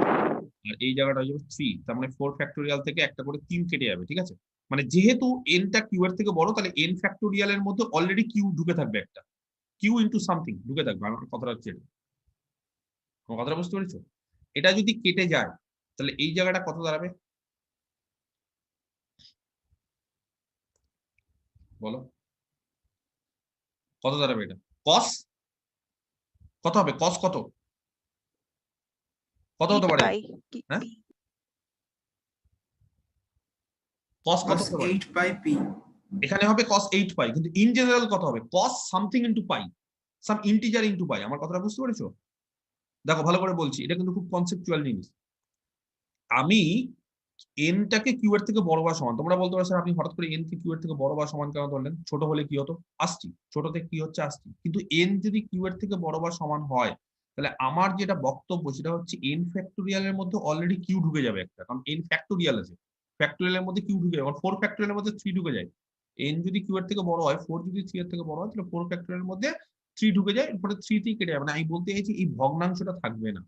আর এই জায়গাটা হয়ে যাবে 3, তার মানে 4 ফ্যাক্টোরিয়াল থেকে একটা করে কিউ কেটে যাবে। ঠিক আছে, মানে যেহেতু এনটা কিউ এর থেকে বড়, তাহলে এন ফ্যাক্টোরিয়ালের মধ্যে অলরেডি কিউ ঢুকে থাকবে, একটা কিউ ইনটু সামথিং ঢুকে থাকবে। আমার কথাটা হচ্ছে এটা, আমার কথাটা বুঝতে পেরেছো? এটা যদি কেটে যায় তাহলে এই জায়গাটা কত দাঁড়াবে বলো? কত দাঁড়াবে এটা? কস কত হবে? কস কত কত হতে পারে? পাই হ্যাঁ, কস কত cos হতে পারে? 8 বাই p। এখানে হবে cos 8 পাই, কিন্তু ইন জেনারেল কত হবে? cos সামথিং ইনটু পাই, সাম ইন্টিজার ইনটু পাই। আমার কথাটা বুঝতে পেরেছো? দেখো ভালো করে বলছি, এটা কিন্তু খুব কনসেপচুয়াল জিনিস। আমি এনটাকে কিউ এর থেকে বড় বা সমান, তোমরা বলতে পারো স্যার আপনি হঠাৎ করে এন কে কিউ এর থেকে বড় বা সমান কেন ধরলেন? ছোট হলে কি হতো? আসছি, ছোট থেকে কি হচ্ছে? আসছি। কিন্তু এন যদি কিউ এর থেকে বড় বা সমান হয়, তাহলে আমার যেটা বক্তব্য সেটা হচ্ছে এন ফ্যাক্টোরিয়ালের মধ্যে অলরেডি কিউ ঢুকে যাবে একটা, কারণ এন ফ্যাক্টোরিয়াল আছে, ফ্যাক্টোরিয়ালের মধ্যে কিউ ঢুকে যাবে, 4 ফ্যাক্টোরিয়ালের মধ্যে 3 ঢুকে যায়। এন যদি কিউ এর থেকে বড় হয়, 4 যদি 3 এর থেকে বড় হয়, তাহলে 4 ফ্যাক্টোরিয়ালের মধ্যে 3 ঢুকে যায়, এরপরে 3 তেই কেটে যাবে। না, আমি বলতে চাইছি এই ভগ্নাংশটা থাকবে না।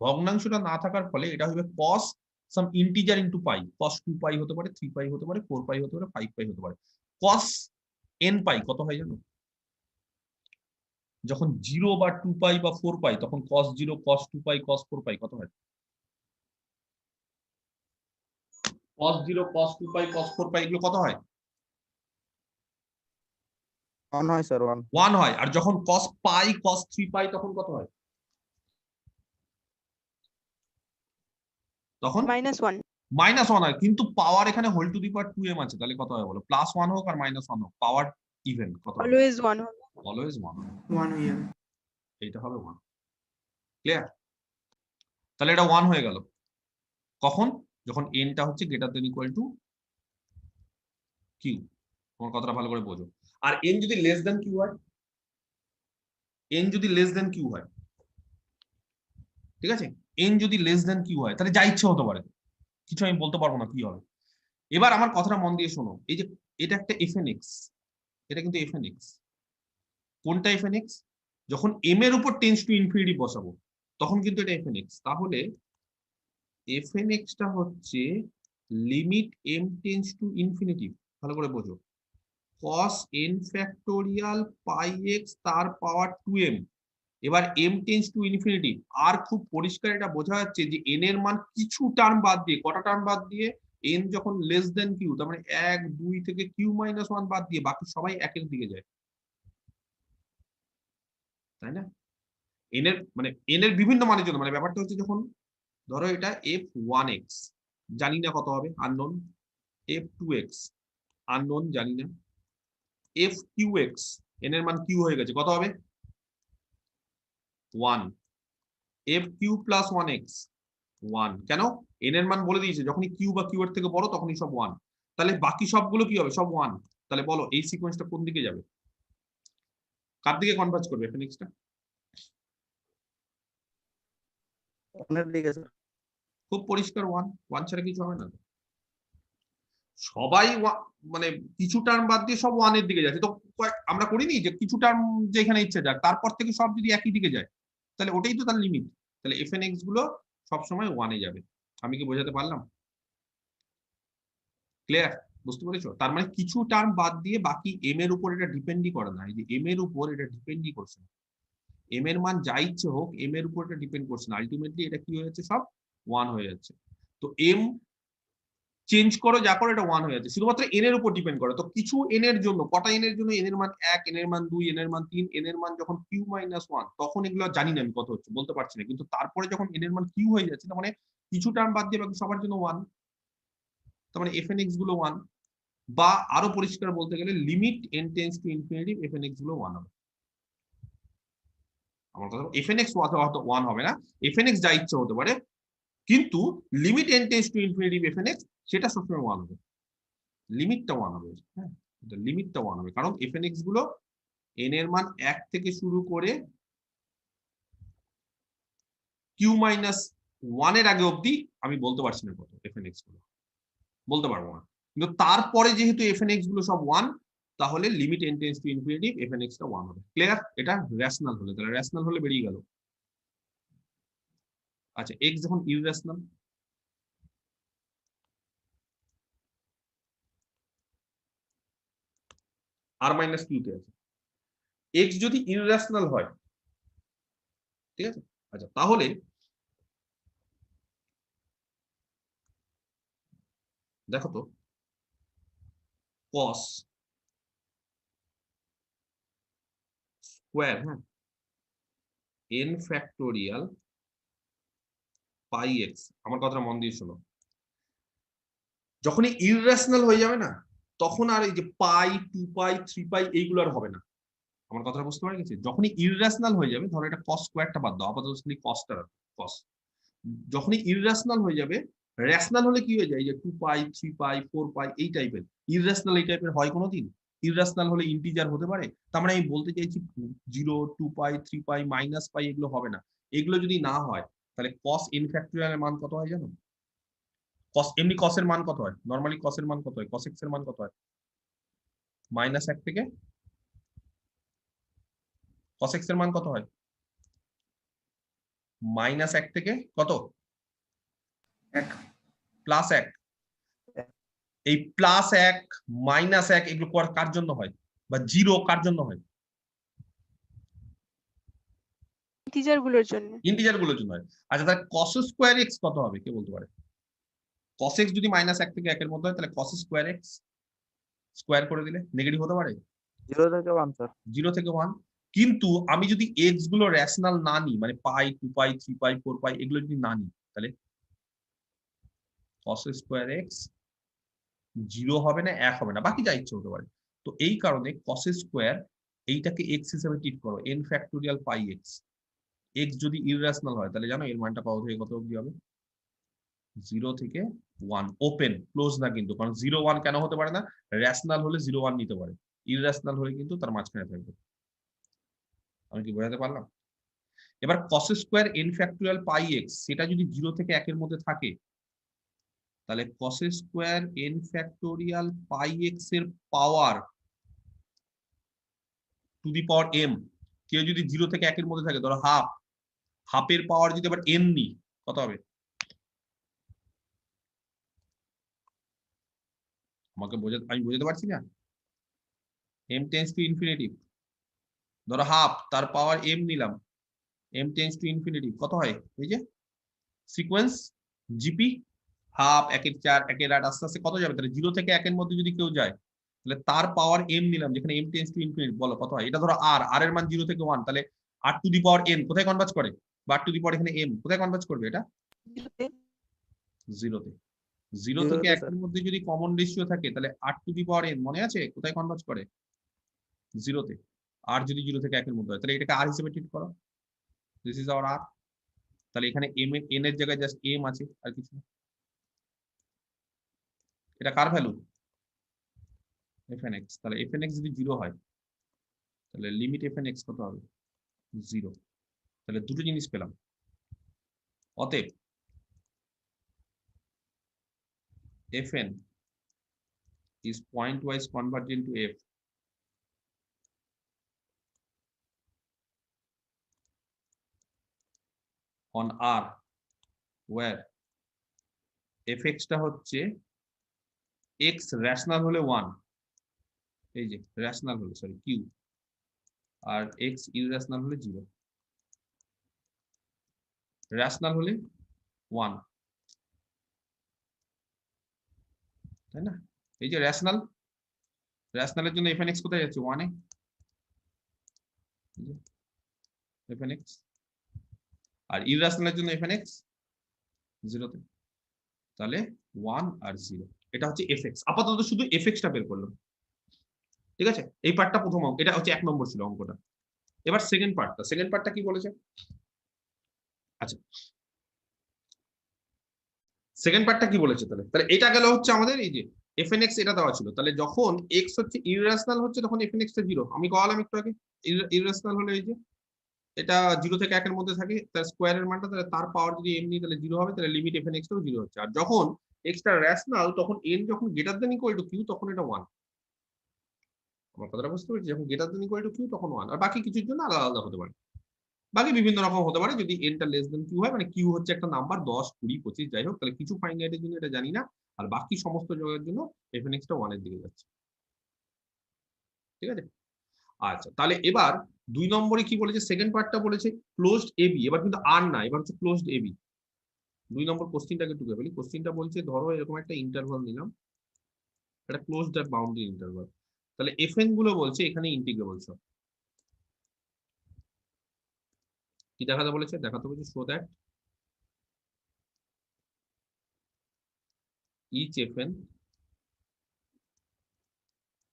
ভগ্নাংশটা না থাকার ফলে এটা হবে cos সাম ইন্টিজার ইনটু পাই। cos 2 পাই হতে পারে, 3 পাই হতে পারে, 4 পাই হতে পারে, 5 পাই হতে পারে। cos n পাই কত হয় জানো? যখন 0 বা 2 পাই বা 4 পাই, তখন cos 0 cos 2 পাই cos 4 পাই কত হয়? cos 0 cos 2 পাই cos 4 পাই এগুলো কত হয়? 1 হয় স্যার, 1। 1 হয়। আর যখন cos পাই cos 3 পাই তখন কত হয়? তখন -1। -1 হয়, কিন্তু পাওয়ার এখানে whole to the power 2m আছে, তাহলে কত হয় বলো? +1 হোক আর -1 হোক, পাওয়ার ইভেন কত হবে? অলওয়েজ 1 হবে। অলওয়েজ 1 হবে। 1 হয়ে যাবে। এইটা হবে 1। ক্লিয়ার? তাহলে এটা 1 হয়ে গেল কখন? যখন এনটা হচ্ছে greater than equal to q. তোমার কথাটা ভালো করে বোঝো। আর এন যদি লেস দেন কিউ হয়, এন যদি লেস দেন কিউ হয়, ঠিক আছে, এন যদি লেস দেন কিউ হয়, তাহলে যা ইচ্ছে হতে পারে, কিছু আমি বলতে পারবো না কি হবে। এবার আমার কথাটা মন দিয়ে শোনো, এই যে এটা একটা fnx, এটা কিন্তু fnx। কোনটা fnx? যখন m এর উপর টেন্স টু ইনফিনিটি বসাবো তখন কিন্তু এটা fnx। তাহলে fnx টা হচ্ছে limit m tends to infinity, ভালো করে বোঝো, cos n factorial pi x তার পাওয়ার 2m। এবার m টেন্স টু ইনফিনিটি, আর খুব পরিষ্কার এটা বোঝা যাচ্ছে যে n এর মান কিছু টার্ম বাদ দিয়ে, কটা টার্ম বাদ দিয়ে? n যখন লেস দেন কিউ, তার মানে 1 2 থেকে q-1 বাদ দিয়ে বাকি সবাই একের দিকে যায়, তাই না? n এর মানে n এর বিভিন্ন মানের জন্য, মানে ব্যাপারটা হচ্ছে যখন ধরো এটা f1x জানি না কত হবে, আননোন, f2x আননোন জানি না, fqx n এর মান q হয়ে গেছে, কত হবে? 1, f কিউ প্লাস 1x 1, কেন n এর মান বলে দিয়েছে যখনই কিউ বা কিউ এর থেকে বড় তখনই সব 1, তাহলে বাকি সবগুলো কি হবে সব 1, তাহলে বলো এই সিকোয়েন্সটা কোন দিকে যাবে, কার দিকে কনভার্জ করবে fnx টা? ওনের দিকে স্যার। খুব পরিষ্কার 1 ছাড়া কিছু হবে না, সবাই মানে কিছু টার্ম বাদ দিয়ে সব 1 এর দিকে যাচ্ছে, তো আমরা করিনি যে কিছু টার্ম যেখানে ইচ্ছে যাক তারপর থেকে সব যদি একই দিকে যায় তাহলে ওটাই তো তার লিমিট, তাহলে fnx গুলো সবসময় 1 এ যাবে। আমি কি বোঝাতে পারলাম? ক্লিয়ার? বুঝতে পেরেছো? তার মানে কিছু টার্ম বাদ দিয়ে বাকি m এর উপর এটা ডিপেন্ডই করে না, এই যে m এর উপর এটা ডিপেন্ডই করছে না, m এর মান যা ইচ্ছে হোক m এর উপর এটা ডিপেন্ড করছে না, আলটিমেটলি এটা কি হয়ে যাচ্ছে সব 1 হয়ে যাচ্ছে। তো m চেঞ্জ করো যা করো এটা 1 হয়ে যাচ্ছে, শুধুমাত্র n এর উপর ডিপেন্ড করে। তো কিছু n এর জন্য, কটা n এর জন্য, n এর মান 1, n এর মান 2, n এর মান 3, n এর মান যখন q - 1 তখন এগুলো জানি না আমি কত হচ্ছে বলতে পারছি না, কিন্তু তারপরে যখন n এর মান q হয়ে যাচ্ছে তার মানে কিছু টার্ম বাদ দিয়ে বাকি সবার জন্য 1, তার মানে fnx গুলো 1, বা আরো পরিষ্কার বলতে গেলে limit n tends to infinity fnx গুলো 1 হবে। আমার কথা fnx হয়তো 1 হবে না, fnx যা ইচ্ছে হতে পারে, কিন্তু limit n tends to infinity fnx সেটা সবসময় 1 হবে, লিমিটটা 1 হবে, হ্যাঁ লিমিটটা 1 হবে, কারণ fnx গুলো n এর মান 1 থেকে শুরু করে q - 1 এর আগে অবধি আমি বলতে পারছি না কত fnx গুলো, বলতে পারবো না, কিন্তু তারপরে যেহেতু fnx গুলো সব 1 তাহলে limit n tends to infinity fnx টা 1 হবে। ক্লিয়ার? এটা রেশনাল হলে, তাহলে রেশনাল হলে বেরিয়ে গেল। আচ্ছা x যখন ইররেশনাল, r মাইনাস q তে আছে, x যদি ইররেশনাল হয়, ঠিক আছে, আচ্ছা তাহলে দেখো তো cos স্কয়ার, হ্যাঁ, n ফ্যাক্টোরিয়াল পাই x, আমার কথাটা মন দিয়ে শোনো, যখনই ইররেশনাল হয়ে যাবে না তখন আর এই যে পাই, 2 পাই, 3 পাই এইগুলো আর হবে না, আমার কথাটা বুঝতে পারা গেছে? যখনই ইররেশনাল হয়ে যাবে, ধরো এটা cos স্কয়ারটা বাদ দাও, আপাতত খালি cosটা রাখো, cos, যখনই ইররেশনাল হয়ে যাবে, রেশনাল হলে কি হয়ে যায়, যে 2 পাই, 3 পাই, 4 পাই এই টাইপের, ইররেশনাল এই টাইপের হয় কোনোদিন? ইররেশনাল হলে ইন্টিজার হতে পারে? তার মানে আমি বলতে চাইছি 0, 2 পাই, 3 পাই, মাইনাস পাই এগুলো হবে না, এগুলো যদি না হয় তাহলে cos n ফ্যাক্টোরিয়াল এর মান কত হয় জানো? cos, এমনি cos এর মান কত হয় নরমালি, cos এর মান কত হয়, cos x এর মান কত হয়, -1 থেকে, cos x এর মান কত হয়, -1 থেকে কত, 1, +1, এই +1, -1 এগুলো কার জন্য হয়, বা 0 কার জন্য হয়, ইন্টিজার গুলোর জন্য। ইন্টিজার গুলোর জন্য হয়। আচ্ছা তাহলে cos স্কয়ার x কত হবে কে বলতে পারে? cos x যদি -1 থেকে 1 এর মধ্যে হয় তাহলে cos স্কয়ার x স্কয়ার করে দিলে নেগেটিভ হতে পারে? 0 থেকে 1 স্যার। 0 থেকে 1, কিন্তু আমি যদি x গুলো রেশনাল না নিই, মানে পাই, 2 পাই, 3 পাই, 4 পাই এগুলো যদি না নিই তাহলে cos স্কয়ার x 0 হবে না, 1 হবে না, বাকি যা ইচ্ছে হতে পারে। তো এই কারণে cos স্কয়ার এইটাকে x হিসেবে ট্রিট করো, n ফ্যাক্টোরিয়াল পাই x, x যদি ইররেশনাল হয় তাহলে জানো এর মানটা কত থেকে কত অবধি হবে, 0 থেকে 1, ওপেন, ক্লোজ না কিন্তু, কারণ 0 1 কেন হতে পারে না, রেশনাল হলে 0 1 নিতে পারে, ইররেশনাল হলে কিন্তু তার মাঝখানে থাকবে। আমি কি বোঝাতে পারলাম? এবার cos স্কয়ার n ফ্যাক্টোরিয়াল পাই x সেটা যদি 0 থেকে 1 এর মধ্যে থাকে তাহলে cos স্কয়ার n ফ্যাক্টোরিয়াল পাই x এর পাওয়ার টু দি পাওয়ার m, কেউ যদি 0 থেকে 1 এর মধ্যে থাকে, ধরো হাফ, হাফের পাওয়ার যদি আবার n নিই কত হবে? আমি বোঝাতে পারছি না? m টেন্ডস টু ইনফিনিটি, ধরো হাফ তার পাওয়ার m নিলাম, m টেন্ডস টু ইনফিনিটি কত হয়, এই যে সিকোয়েন্স জিপি, হাফ, 1 এর 4, 1 এর 8, আস্তে আস্তে কত যাবে, তাহলে 0 থেকে 1 এর মধ্যে যদি কেউ যায় তাহলে তার পাওয়ার m নিলাম, যেখানে m টেন্ডস টু ইনফিনিটি, বলো কত হয়? এটা ধরো r এর মান 0 থেকে 1, তাহলে r two the power n কোথায় কনভার্জ করে, বা r টু দি পাওয়ার এখানে m কোথায় কনভার্জ করবে, এটা 0 তে, 0 থেকে 1 এর মধ্যে যদি কমন রেশিও থাকে তাহলে r two the power n মনে আছে কোথায় কনভার্জ করে, 0 তে, আর যদি 0 থেকে 1 এর মধ্যে হয় তাহলে এটাকে r হিসেবে ট্রিট করো, দিস ইজ আওয়ার আর। তাহলে এখানে এম এন এর জায়গায় জাস্ট এম আছে আর কিছু না। এটা কার ভ্যালু? fn(x). তাহলে fn(x) যদি 0 হয় তাহলে লিমিট fn(x) কত হবে? 0। তাহলে দুটো জিনিস পেলাম। অতএব fn is point-wise convergent to f on R, where fx টা হচ্ছে x রেশনাল হলে 1, এই যে রেশনাল হলে সরি q, আর x ইররেশনাল হলে 0। রেশনাল হলে 1, তাই না? এই যে রেশনাল, রেশনালের জন্য fn(x) কোথায় যাচ্ছে? 1 এ, fn(x), আর ইররেশনালের জন্য fn(x) 0 তে। তাহলে 1 আর 0, এটা হচ্ছে fx। আপাতত শুধু fx টা বের করলাম, ঠিক আছে? এই পার্টটা প্রথম অঙ্ক, এটা হচ্ছে 1 নম্বর ছিল অঙ্কটা। এবার সেকেন্ড পার্টটা কি বলেছে? আচ্ছা, সেকেন্ড পার্টটা কি বলেছে? তাহলে এটা গেল হচ্ছে আমাদের এই যে fn(x) এটা দেওয়া ছিল। তাহলে যখন x হচ্ছে ইররেশনাল হচ্ছে তখন fn(x) টা 0। আমি বললাম একটু আগে ইররেশনাল হলে এই যে এটা 0 থেকে 1 এর মধ্যে থাকে, তার স্কোয়ারের মানটা, তাহলে তার পাওয়ার যদি m নিই তাহলে 0 হবে, তাহলে লিমিট fn(x) টাও 0 হচ্ছে। আর যখন x টা রেশনাল তখন n যখন greater than equal two q তখন এটা 1। আমার কথাটা বুঝতে পেরেছি? যখন greater than equal two q তখন 1। আর বাকি কিছুর জন্য আলাদা আলাদা হতে পারে, বাকি বিভিন্ন রকম হতে পারে যদি n টা লেস দেন q হয়, মানে q হচ্ছে একটা নাম্বার 10, 20, 25 যাই হোক, তাহলে কিছু ফাইনাইটের জন্য এটা জানি না, আর বাকি সমস্ত জায়গার জন্য fn(x) টা 1 এর দিকে যাচ্ছে, ঠিক আছে? আচ্ছা, তাহলে এবার 2 নম্বরে কি বলেছে? সেকেন্ড পার্টটা বলেছে ক্লোজড ab। এবার কিন্তু আর না, এবার হচ্ছে ক্লোজড ab। 2 নম্বর কোশ্চেনটাকে একটু বলি। কোশ্চেনটা বলছে ধরো এরকম একটা ইন্টারভাল নিলাম, এটা ক্লোজড আর বাউন্ডারি ইন্টারভাল। তাহলে fn গুলো বলছে এখানে ইন্টিগ্রেবল সব। কি দেখাতে বলেছে? দেখাতে বলেছে show that each fn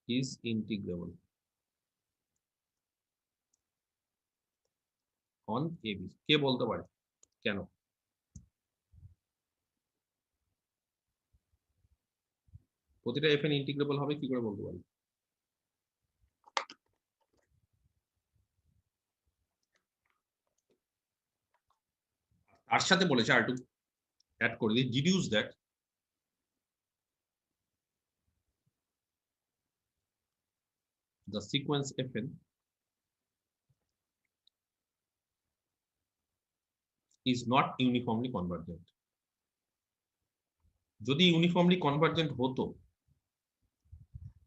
is integrable on ab। কে বলতে পারে কেন? প্রতিটা fn ইন্টিগ্রেবল হবে কি করে বলতে পারি? তার সাথে বলেছে আর একটু অ্যাড করে দিই, deduce that the sequence fn is not uniformly convergent। যদি ইউনিফর্মলি কনভার্জেন্ট হতো,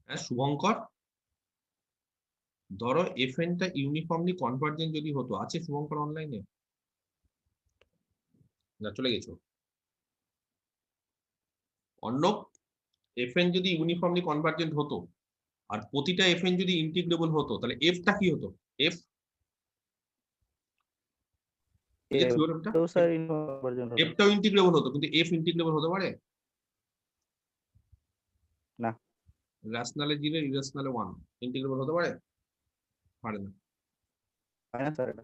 হ্যাঁ শুভঙ্কর, ধরো fn টা ইউনিফর্মলি কনভার্জেন্ট যদি হতো, আছে শুভঙ্কর অনলাইনে? না, চলে গেছো। অর্ণব, fn যদি ইউনিফর্মলি কনভার্জেন্ট হতো আর প্রতিটা fn যদি ইন্টিগ্রেবল হতো, তাহলে f টা কি হতো? f এই যে থিওরেমটা, তো স্যার ইনভার্জন f টাও ইন্টিগ্রেবল হতো, কিন্তু f ইন্টিগ্রেবল হতে পারে না। রেশনালে 0, ইরেশনালে 1 ইন্টিগ্রেবল হতে পারে? পারে না। হয় না স্যার এটা।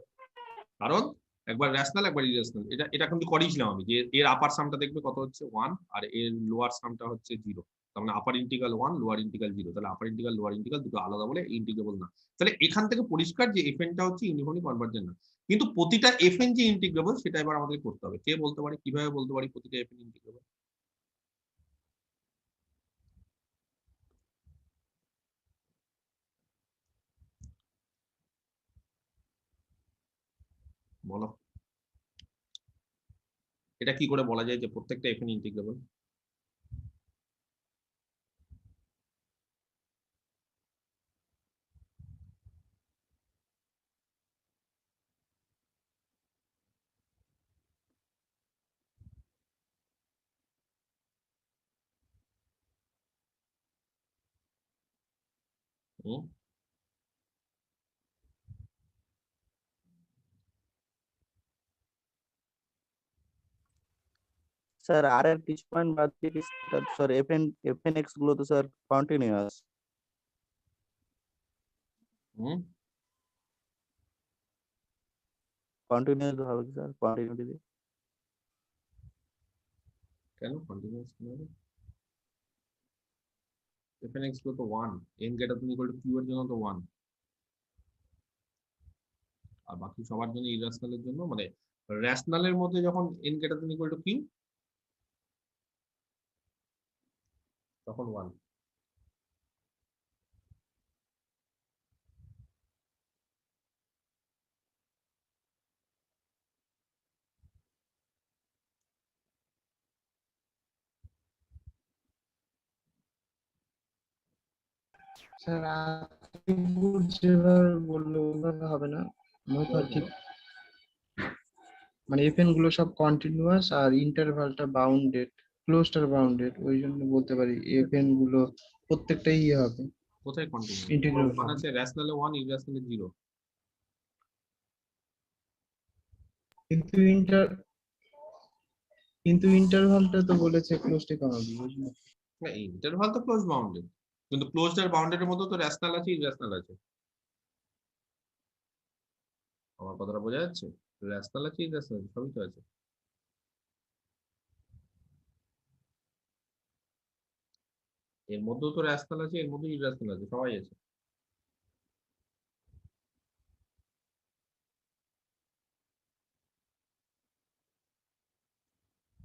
কারণ একবার রেশনাল একবার ইরেশনাল। এটা কিন্তু করেছিলাম আমি, যে এর আপার সামটা দেখবে কত হচ্ছে 1, আর এর লোয়ার সামটা হচ্ছে 0। তার মানে আপার ইন্টিগ্রাল 1, লোয়ার ইন্টিগ্রাল 0। তাহলে আপার ইন্টিগ্রাল লোয়ার ইন্টিগ্রাল দুটো আলাদা বলে ইন্টিগ্রেবল না। তাহলে এখান থেকে পরিষ্কার যে fn টা হচ্ছে ইউনিফর্মলি কনভার্জেন্ট না। কিন্তু প্রতিটা fn যে ইন্টিগ্রেবল সেটা এবার আমাদের করতে হবে। কে বলতে পারে? কিভাবে বলতে পারি প্রতিটা fn ইন্টিগ্রেবল? বলো, এটা কি করে বলা যায় যে প্রত্যেকটা fn ইন্টিগ্রেবল? হুম, স্যার আর এর কিছু পয়েন্ট বাদ দিয়ে স্যার fn(x) গুলো তো স্যার কন্টিনিউয়াস। হুম, কন্টিনিউয়াস হবে কি স্যার, কন্টিনিউটি দিয়ে? কেন কন্টিনিউয়াস কেন হবে? এখানে x গুলো তো 1, n greater than equal two q এর জন্য তো 1, আর বাকি সবার জন্য ইরাশনালের জন্য মানে রেশনালের মধ্যে যখন n greater than equal two q তখন 1। স্যার attribute যেভাবে বললো ওভাবে হবে না, মনে হয় ঠিক। মানে এফএন গুলো সব কন্টিনিউয়াস আর ইন্টারভালটা বাউন্ডেড, ক্লোজড বাউন্ডেড, ওই জন্য বলতে পারি এফএন গুলো প্রত্যেকটাই ইয়ে হবে, কোথায় কন্টিনিউয়াস? ইন্টিগ্রাল ওখানে আছে রেশনালে 1, ইরাশনালে 0। কিন্তু ইন্টারভালটা তো বলেছে ক্লোজড হবে, বুঝলি? না, ইন্টারভাল তো ক্লোজ বাউন্ডেড, কিন্তু ক্লোজড আর বাউন্ডেড এর মধ্যে তো রেশনাল আছে, ইরাশনাল আছে। আমার কথাটা বোঝা যাচ্ছে? রেশনাল আছে, ইরাশনাল আছে, সবই তো আছে। এর মধ্যেও তো রেশনাল আছে, এর মধ্যে ইরাশনাল আছে, সবাই আছে।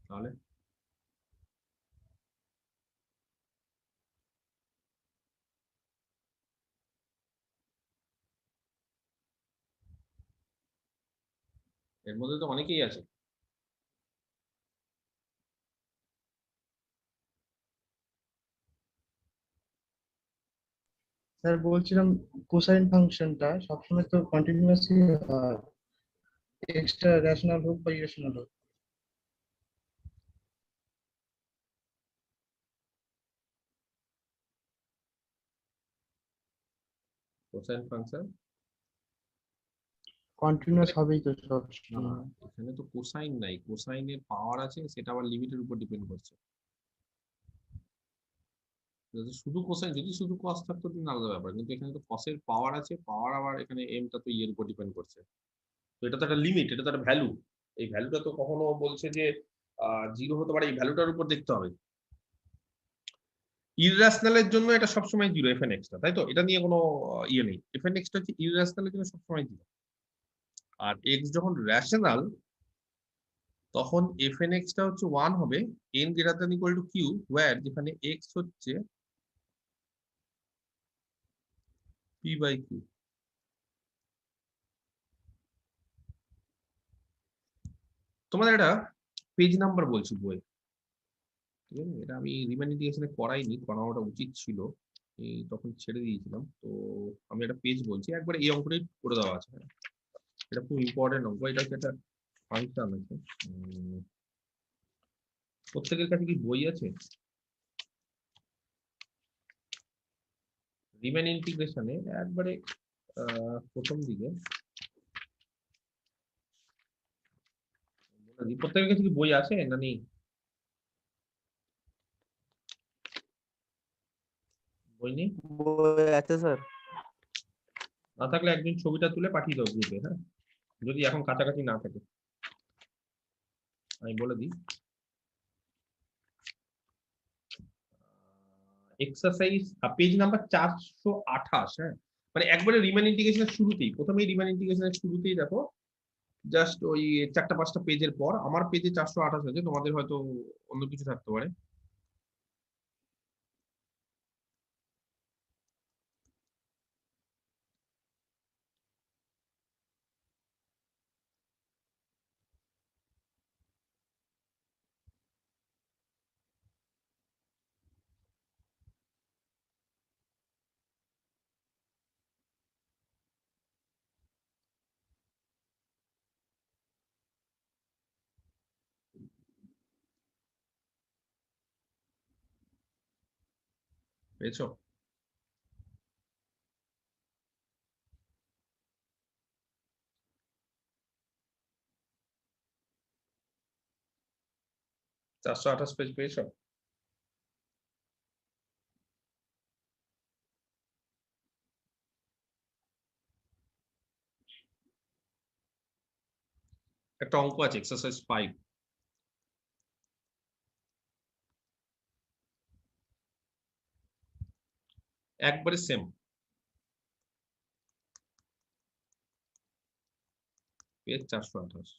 তাহলে এর মধ্যে তো অনেকেই আছে। স্যার বলছিলাম কোসাইন ফাংশনটা সবসময় তো কন্টিনিউয়াসই হয়, এক্সট্রা রেশনাল হোক বা ইরেশনাল হোক। কোসাইন ফাংশন কন্টিনিউয়াস হবেই তো সব না, সময়। এখানে তো কোসাইন নাই, কোসাইনের পাওয়ার আছে, সেটা আবার লিমিটের উপর ডিপেন্ড করছে। যদি শুধু কোসাইন, যদি শুধু কস থাকতো তাহলে আলাদা ব্যাপার, কিন্তু এখানে তো কসের পাওয়ার আছে, পাওয়ার আবার এখানে এমটা তো ইয়ের উপর ডিপেন্ড করছে। তো এটা তো একটা লিমিট, এটা তো একটা ভ্যালু। এই ভ্যালুটা তো কখনো বলছে যে 0 হতে পারে, এই ভ্যালুটার উপর দেখতে হবে। ইররাশনালের জন্য এটা সবসময় 0 এফ এন এক্সটা, তাই তো? এটা নিয়ে কোনো ইয়ে নেই, এফ এন এক্সটা হচ্ছে ইররাশনালের জন্য সবসময় 0। আর এক্স যখন রেশনাল তখন এফ এন এক্সটা হচ্ছে 1 হবে, n greater than equal to q, where যেখানে এক্স হচ্ছে পি বাই কিউ। তোমাদের একটা পেজ নাম্বার বলছি বই, ঠিক আছে? এটা আমি রিমান ইন্টিগ্রেশনে করাইনি, করানোটা উচিত ছিল, এই তখন ছেড়ে দিয়েছিলাম। তো আমি একটা পেজ বলছি, একবারে এই অঙ্কটাই করে দেওয়া আছে, হ্যাঁ? এটা খুব ইম্পর্টেন্ট অঙ্ক, এটা হচ্ছে একটা ফাংশন আছে। প্রত্যেকের কাছে কি বই আছে? রিমান ইন্টিগ্রেশনে একবারে প্রথম দিকে প্রত্যেকের কাছে কি বই আছে না নেই? বই নেই? বই আছে স্যার। না থাকলে একদিন ছবিটা তুলে পাঠিয়ে দাও গ্রুপে, হ্যাঁ? যদি এখন কাছাকাছি না থাকে আমি বলে দিই। এক্সারসাইজ পেজ নাম্বার 428, হ্যাঁ? মানে একবারে রিমান ইন্টিগ্রেশনের শুরুতেই, প্রথমেই রিমান ইন্টিগ্রেশনের শুরুতেই দেখো, জাস্ট ওই 4-5টা পেজের পর আমার পেজে 428 আছে, তোমাদের হয়তো অন্য কিছু থাকতে পারে। পেয়েছো? চারশো আঠাশ পেজ পেয়েছো? একটা অঙ্ক আছে এক্সারসাইজ 5, একবারে সেম, পেজ 428।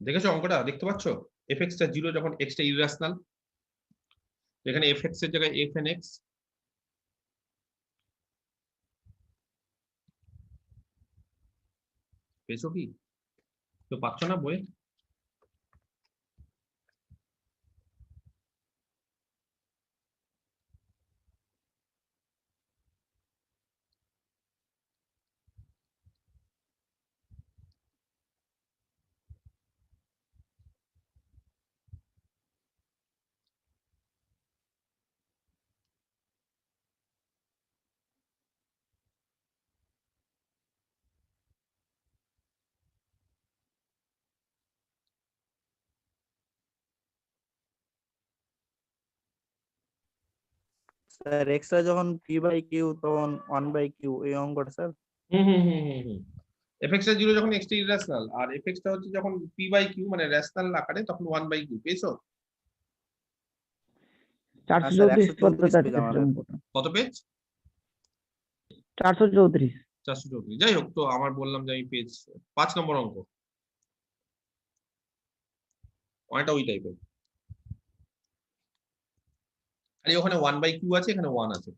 দেখেছো অঙ্কটা, দেখতে পাচ্ছ? এফএক্স টা 0 যখন এক্স টা ইররাশনাল, এখানে এফএক্স এর জায়গায় এফ এন এক্স। পেয়েছো কি? তো পাচ্ছ না বইয়ে? স্যার এক্সট্রা যখন পি বাই কিউ তখন 1/q এই অঙ্কটা স্যার। এফএক্স টা 0 যখন এক্স টা ইররাশনাল, আর এফএক্স টা হচ্ছে যখন পি বাই কিউ মানে রেশনাল আকারে, তখন 1/q। পেয়েছো? 434 134 পেজ আমার। কত পেজ? 434। 434। যাই হোক, তো আমার বললাম যে আমি পেজ 5 নম্বর অঙ্ক, অনেকটা ওই টাইপের। আর ওখানে 1/q আছে, এখানে 1 আছে।